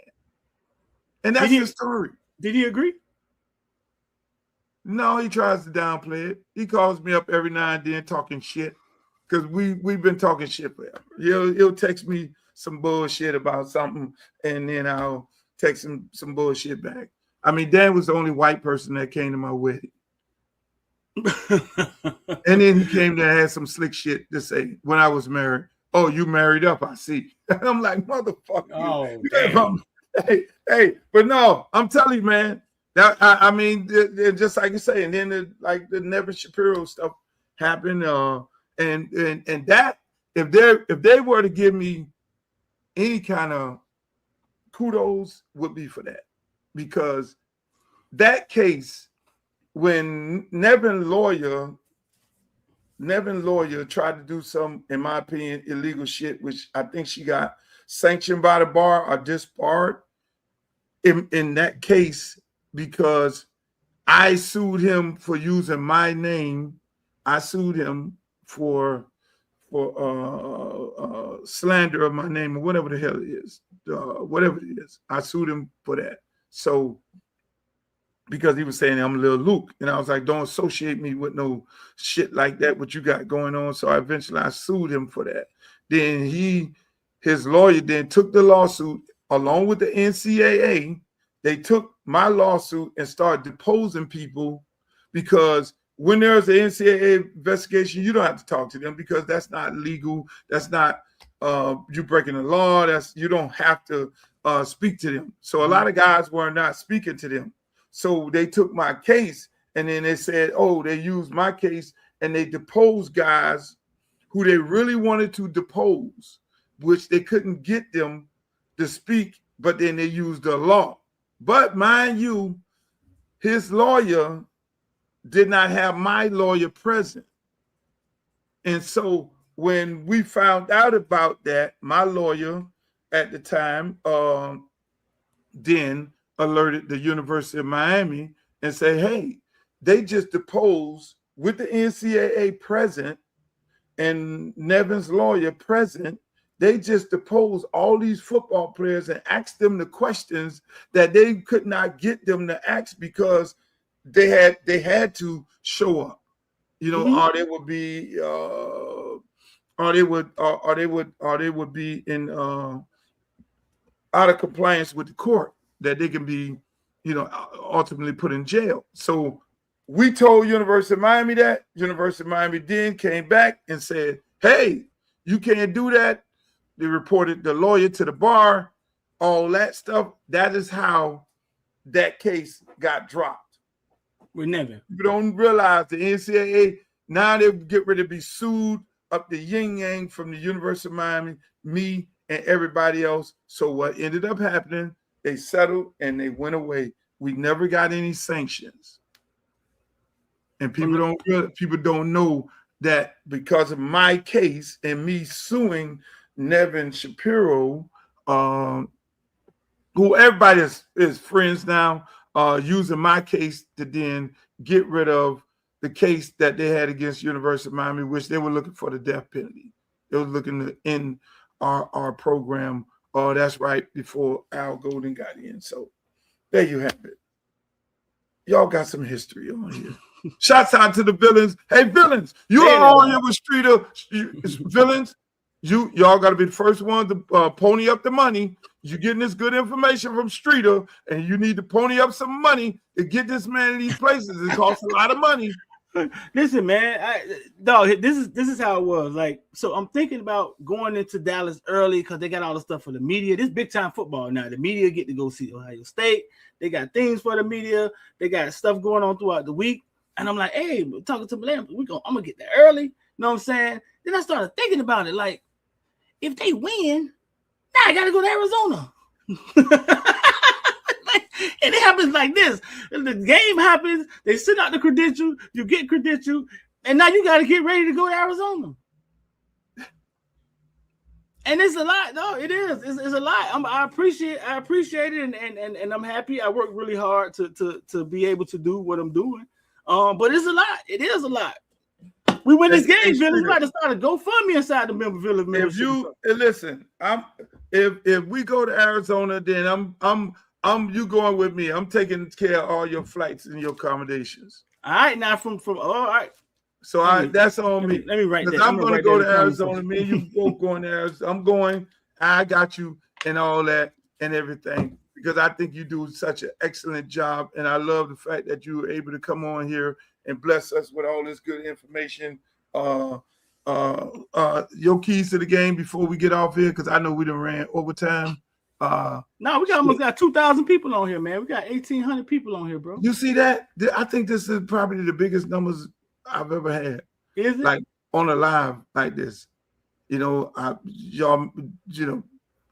And that's his story. Did he agree? No, he tries to downplay it. He calls me up every now and then talking shit because we've been talking shit forever. He'll text me some bullshit about something, and then I'll text him some bullshit back. I mean, Dan was the only white person that came to my wedding. And then he came there and had some slick shit to say when I was married. Oh, you married up, I see. And I'm like, motherfucker. Oh, hey, but no, I'm telling you, man. That I mean, just like you say, and then the Nevin Shapiro stuff happened, and that if they were to give me any kind of kudos, would be for that, because that case when Nevin lawyer tried to do some, in my opinion, illegal shit, which I think she got sanctioned by the bar or disbarred in that case. Because I sued him for using my name. I sued him for slander of my name or whatever the hell it is. Whatever it is. I sued him for that. So, because he was saying I'm Lil Luke. And I was like, don't associate me with no shit like that, what you got going on. So eventually I sued him for that. Then his lawyer then took the lawsuit along with the NCAA. They took my lawsuit and started deposing people, because when there's an NCAA investigation, you don't have to talk to them because that's not legal. That's not you breaking the law. You don't have to speak to them. So a lot of guys were not speaking to them. So they took my case and then they said, oh, they used my case and they deposed guys who they really wanted to depose, which they couldn't get them to speak but then they used the law. But mind you, his lawyer did not have my lawyer present. And so when we found out about that, my lawyer at the time then alerted the University of Miami and say, hey, they just deposed with the NCAA present and Nevin's lawyer present. They just deposed all these football players and asked them the questions that they could not get them to ask because they had to show up, or they would be or they would be in out of compliance with the court, that they can be, ultimately put in jail. So we told University of Miami that. University of Miami then came back and said, hey, you can't do that. They reported the lawyer to the bar, all that stuff. That is how that case got dropped. We never. You don't realize the NCAA, now they get ready to be sued up the yin yang from the University of Miami, me and everybody else. So what ended up happening, they settled and they went away. We never got any sanctions. And people don't know that because of my case and me suing Nevin Shapiro, who everybody is friends now, using my case to then get rid of the case that they had against University of Miami, which they were looking for the death penalty. They were looking to end our program. That's right before Al Golden got in. So there you have it. Y'all got some history on here. Shouts out to the villains. Hey, villains, you are on here with Streeter. Villains, y'all got to be the first one to pony up the money. You're getting this good information from Streeter, and you need to pony up some money to get this man in these places. It costs a lot of money. Listen, man, this is how it was. Like, so I'm thinking about going into Dallas early because they got all the stuff for the media. This big time football now. The media get to go see Ohio State. They got things for the media. They got stuff going on throughout the week. And I'm like, hey, we're talking to Milan. I'm gonna get there early. You know what I'm saying? Then I started thinking about it. Like, if they win, now I gotta go to Arizona. And it happens like this. The game happens, they send out the credential, you get credential, and now you got to get ready to go to Arizona. And it's a lot. No, it is. It's a lot. I appreciate it, and I'm happy. I work really hard to be able to do what I'm doing. But it's a lot. It is a lot. We win this game, Billy. We got to start a GoFundMe inside the Memberville. If you listen, if we go to Arizona, then you going with me. I'm taking care of all your flights and your accommodations. All right, now from all right. So that's on me. Let me write that. I'm going to go to Arizona. Me and you both going to Arizona. I'm going. I got you and all that and everything because I think you do such an excellent job, and I love the fact that you were able to come on here and bless us with all this good information. Your keys to the game before we get off here, because I know we done ran overtime. No, we almost got 2,000 people on here, man. We got 1,800 people on here, bro. You see that? I think this is probably the biggest numbers I've ever had. Is it? Like on a live like this. Y'all,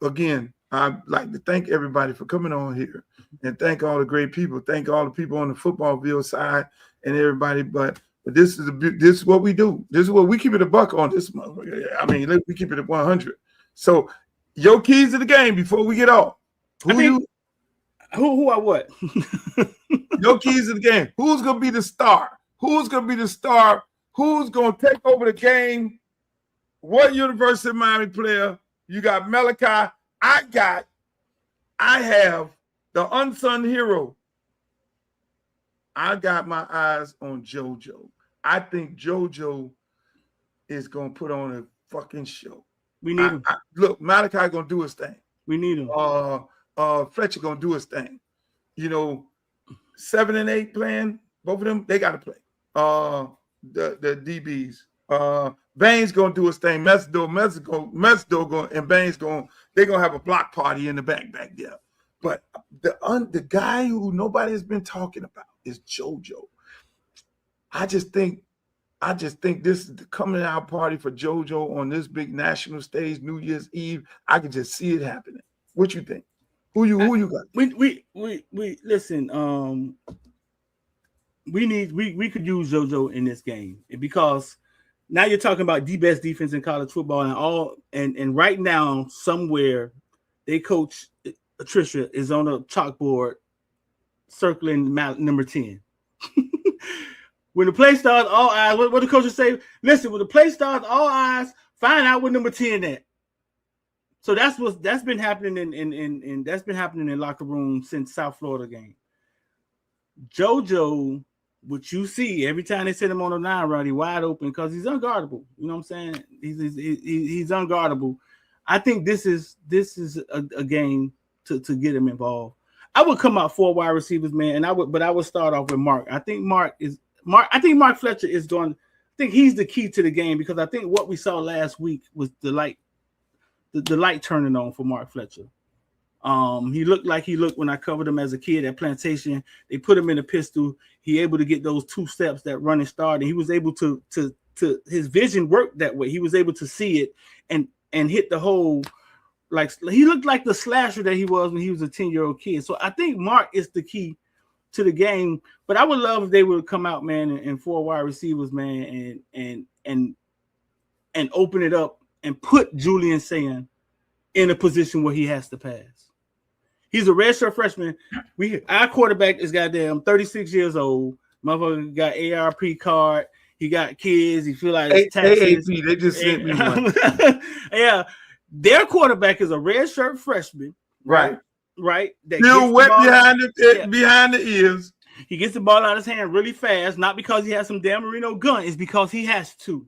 again, I'd like to thank everybody for coming on here and thank all the great people. Thank all the people on the Footballville side and everybody. But this is what we do. This is what we keep it a buck on this month. I mean, we keep it at 100. So your keys to the game before we get off. Who I what? Your keys to the game. Who's gonna be the star? Who's gonna be the star? Who's gonna take over the game? What University of Miami player? You got Malachi. I have the unsung hero. I got my eyes on JoJo. I think JoJo is gonna put on a fucking show. We need him. Look, Malachi gonna do his thing. We need him. Fletcher gonna do his thing. 7 and 8 playing, both of them, they gotta play. The DBs. Baines gonna do his thing. Mesdo going and Baines they're gonna have a block party in the back there. But the guy who nobody has been talking about is JoJo. I just think this is the coming out party for JoJo on this big national stage, New Year's Eve. I can just see it happening. What you think? Who you got? We listen. We could use JoJo in this game because now you're talking about the best defense in college football, and right now somewhere they coach Tricia is on a chalkboard circling number 10. When the play starts, all eyes. What the coaches say? Listen, when the play starts, all eyes. Find out what number 10 at. So that's been happening in that's been happening in locker room since South Florida game. JoJo, what you see every time they set him on the 9 route, he's wide open because he's unguardable. You know what I'm saying? He's unguardable. I think this is a game to get him involved. I would come out 4 wide receivers, man, but I would start off with Mark. I think Mark Fletcher is going. I think he's the key to the game because I think what we saw last week was the light turning on for Mark Fletcher. He looked like he looked when I covered him as a kid at Plantation. They put him in a pistol. He able to get those 2 steps, that running start, and he was able to his vision worked that way. He was able to see it and hit the hole. Like he looked like the slasher that he was when he was a 10-year-old kid. So I think Mark is the key to the game. But I would love if they would come out, man, and 4 wide receivers, man, and open it up and put Julian Sayin in a position where he has to pass. He's a redshirt freshman. Our quarterback is goddamn 36 years old. Motherfucker got ARP card. He got kids. He feel like it's taxes. AAP, they just sent me one. Yeah. Their quarterback is a redshirt freshman. Right. That still wet behind the ears. He gets the ball out of his hand really fast, not because he has some Dan Marino gun. It's because he has to.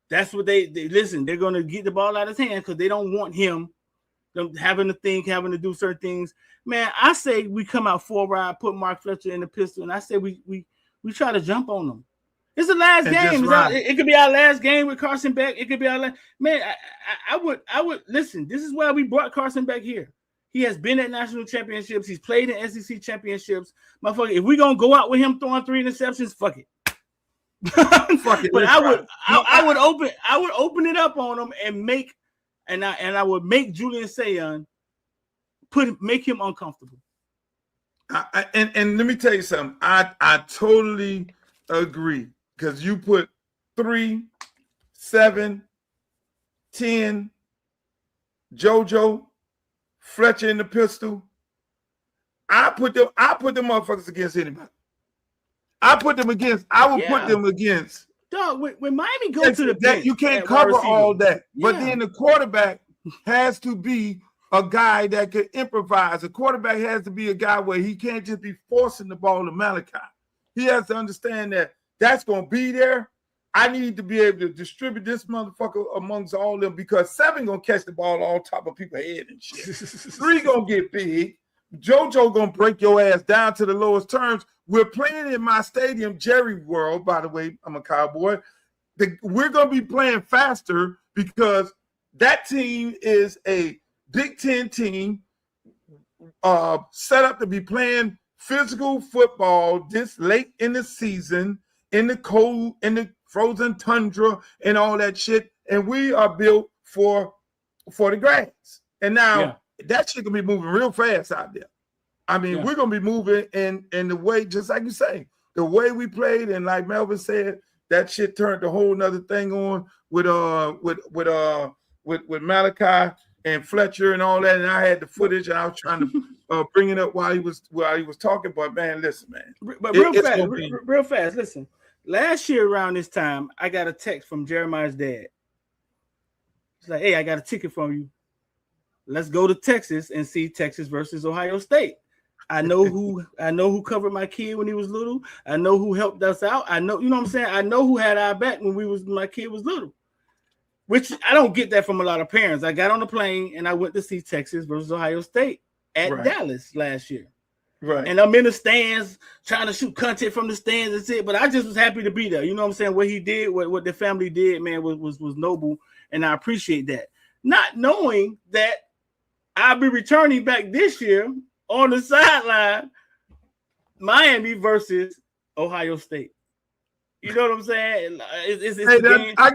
That's what they listen. They're going to get the ball out of his hand because they don't want him having to think, having to do certain things. Man, I say we come out 4 wide, put Mark Fletcher in the pistol, and I say we try to jump on them. It's the last game. It could be our last game with Carson Beck. It could be our last. Man, I would listen. This is why we brought Carson Beck here. He has been at national championships. He's played in SEC championships. Motherfucker, if we're gonna go out with him throwing 3 interceptions, fuck it. Fuck it. But I would open it up on him and I would make Julian Sayin make him uncomfortable. And let me tell you something. I totally agree because you put 3, 7, 10, JoJo, Fletcher in the pistol. I put them motherfuckers against anybody. I would put them against. Dog, when Miami goes to the bench, you can't cover all that. Yeah. But then the quarterback has to be a guy that can improvise. A quarterback has to be a guy where he can't just be forcing the ball to Malachi. He has to understand that that's going to be there. I need to be able to distribute this motherfucker amongst all of them because 7 going to catch the ball on top of people's head and shit. 3 going to get big. JoJo going to break your ass down to the lowest terms. We're playing in my stadium, Jerry World, by the way. I'm a Cowboy. We're going to be playing faster because that team is a Big Ten team set up to be playing physical football this late in the season, in the cold, in the frozen tundra and all that shit. And we are built for the grass. And now that shit gonna be moving real fast out there. I mean, we're gonna be moving in the way, just like you say, the way we played, and like Melvin said, that shit turned a whole nother thing on with Malachi and Fletcher and all that. And I had the footage, and I was trying to bring it up while he was talking. But man, listen, man. But real fast, listen. Last year around this time, I got a text from Jeremiah's dad. He's like, "Hey, I got a ticket from you. Let's go to Texas and see Texas versus Ohio State. I know who covered my kid when he was little. I know who helped us out. I know, you know what I'm saying? I know who had our back when my kid was little." Which I don't get that from a lot of parents. I got on the plane and I went to see Texas versus Ohio State at Dallas last year. Right. And I'm in the stands trying to shoot content from the stands and shit. But I just was happy to be there. You know what I'm saying? What he did, what the family did, man, was noble. And I appreciate that. Not knowing that I'll be returning back this year on the sideline, Miami versus Ohio State. You know what I'm saying? It's Hey, I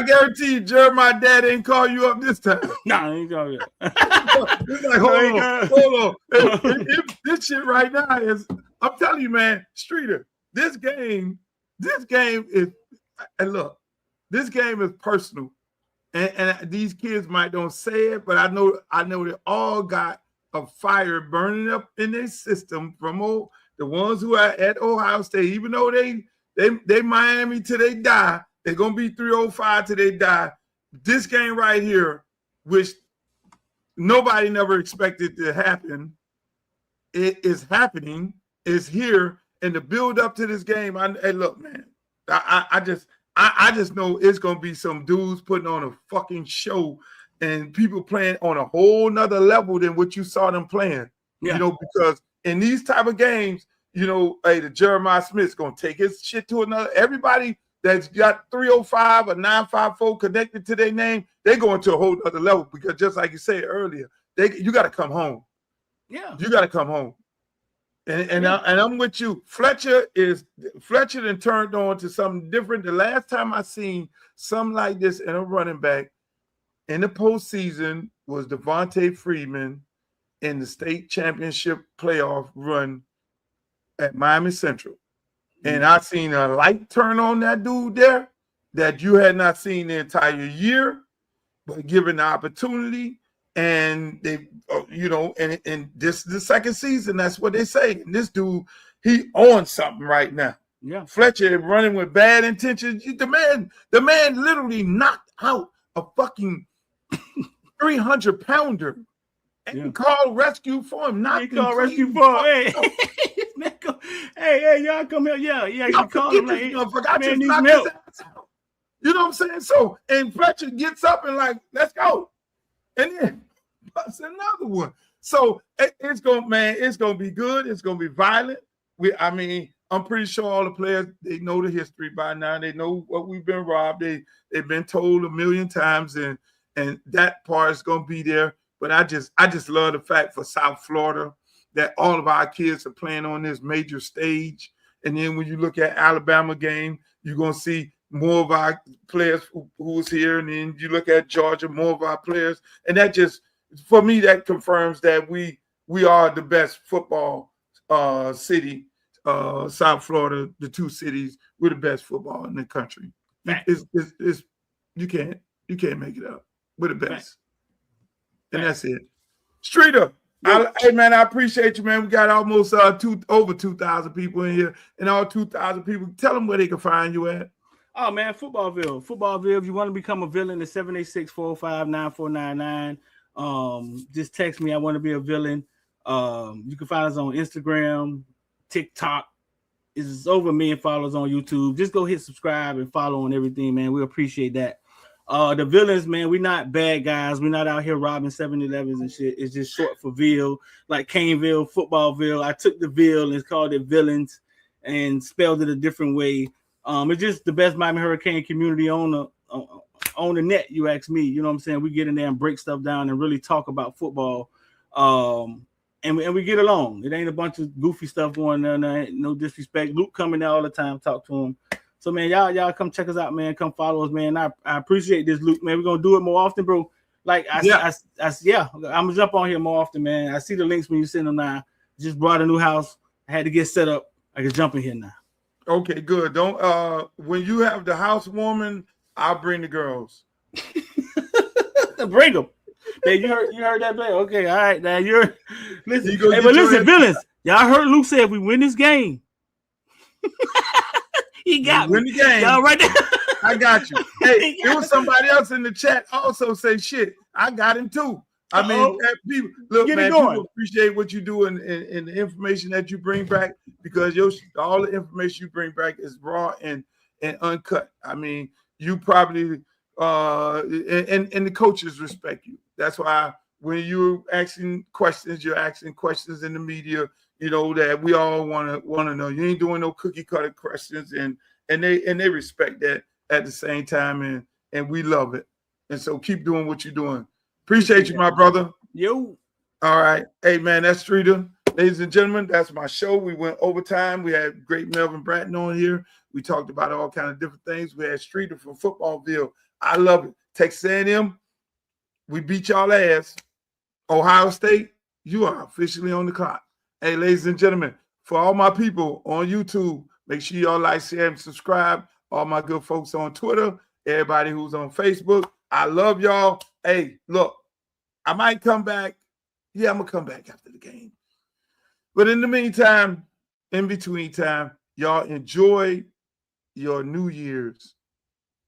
guarantee Jeremiah dad ain't call you up this time. No, he ain't call you. It's like, hold on. This shit right now is, I'm telling you, man, Streeter, this game is, and look, this game is personal. And these kids might don't say it, but I know they all got a fire burning up in their system from the ones who are at Ohio State, even though they Miami till they die. They're gonna be 305 till they die. This game right here, which nobody never expected to happen, it is happening. It's here, and the build up to this game. Hey, look, man, I just know it's gonna be some dudes putting on a fucking show, and people playing on a whole nother level than what you saw them playing. Yeah. You know, because in these type of games, you know, hey, the Jeremiah Smith's gonna take his shit to another. Everybody that's got 305 or 954 connected to their name, they going to a whole other level, because just like you said earlier, you got to come home. Yeah, you got to come home. And I'm with you. Fletcher then turned on to something different. The last time I seen something like this in a running back in the postseason was Devontae Freeman in the state championship playoff run at Miami Central. And I seen a light turn on that dude there that you had not seen the entire year, but given the opportunity, and they, you know, and this is the second season. That's what they say. And this dude, he on something right now. Yeah, Fletcher running with bad intentions. The man literally knocked out a fucking 300-pounder. And called rescue for him. Not called rescue for him. Hey, y'all come here. Yeah. You call him like, man, knock his ass out. You know what I'm saying? So, and Fletcher gets up and like, let's go. And then busts another one. So it's gonna be good. It's gonna be violent. I'm pretty sure all the players, they know the history by now. They know what we've been robbed. They've been told a million times, and that part is gonna be there. But I just love the fact for South Florida that all of our kids are playing on this major stage. And then when you look at Alabama game, you're going to see more of our players who's here. And then you look at Georgia, more of our players. And that just, for me, that confirms that we are the best football city, South Florida, the two cities, we're the best football in the country. You can't make it up. We're the best. And that's it. Streeter, hey man, I appreciate you, man. We got almost over 2,000 people in here, and all 2,000 people. Tell them where they can find you at. Oh man, Footballville. If you want to become a villain, it's 786-405-9499. Just text me. I want to be a villain. You can find us on Instagram, TikTok. It's over 1 million followers on YouTube. Just go hit subscribe and follow on everything, man. We appreciate that. The villains, man, we're not bad guys. We're not out here robbing 7-Elevens and shit. It's just short for Ville, like Caneville, Footballville. I took the Ville and called it Villains and spelled it a different way. It's just the best Miami Hurricane community on the net, you ask me. You know what I'm saying? We get in there and break stuff down and really talk about football. And we get along. It ain't a bunch of goofy stuff going on there. No disrespect. Luke coming there all the time, talk to him. So, man, y'all come check us out, man. Come follow us, man. I appreciate this, Luke, man. We're going to do it more often, bro. Like, I'm going to jump on here more often, man. I see the links when you send them now. Just brought a new house. I had to get set up. I can jump in here now. Okay, good. Don't when you have the housewarming, I'll bring the girls. Bring them. Man, you heard that, man? Okay, all right. Now listen. Listen, villains. Y'all heard Luke say if we win this game, he got win the game. Y'all right there. I got you. Hey, there was somebody else in the chat also say shit. I got him too. I mean, people, look, man, people appreciate what you do and the information that you bring back, because all the information you bring back is raw and uncut. I mean, you probably and the coaches respect you. That's why when you're asking questions in the media, you know, that we all want to know. You ain't doing no cookie cutter questions, and they respect that at the same time, and we love it. And so keep doing what you're doing. Appreciate you, my brother. Yo. All right. Hey, man, that's Streeter. Ladies and gentlemen, that's my show. We went overtime. We had great Melvin Bratton on here. We talked about all kind of different things. We had Streeter from Footballville. I love it. Texas A&M, we beat y'all ass. Ohio State, you are officially on the clock. Hey, ladies and gentlemen, for all my people on YouTube, make sure y'all like, share, and subscribe. All my good folks on Twitter, everybody who's on Facebook, I love y'all. Hey, look, I might come back. Yeah, I'm going to come back after the game. But in the meantime, in between time, y'all enjoy your New Year's.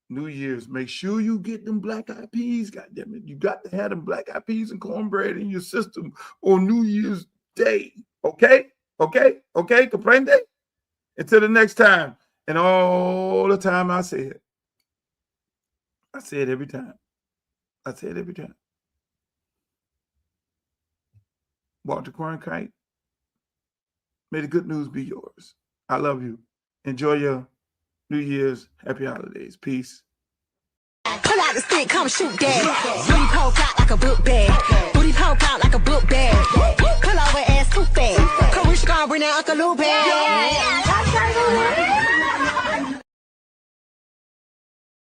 Make sure you get them black eyed peas, goddammit. You got to have them black eyed peas and cornbread in your system on New Year's Day. Okay? Comprende? Until the next time. And all the time I say it every time. Walter Cronkite, may the good news be yours. I love you. Enjoy your New Year's. Happy holidays. Peace. Pull out the stick, come shoot that. Booty poke out like a book bag. Booty poke out like a book bag. Pull over ass too fast. Come wish you gonna bring that Uncle Lou back.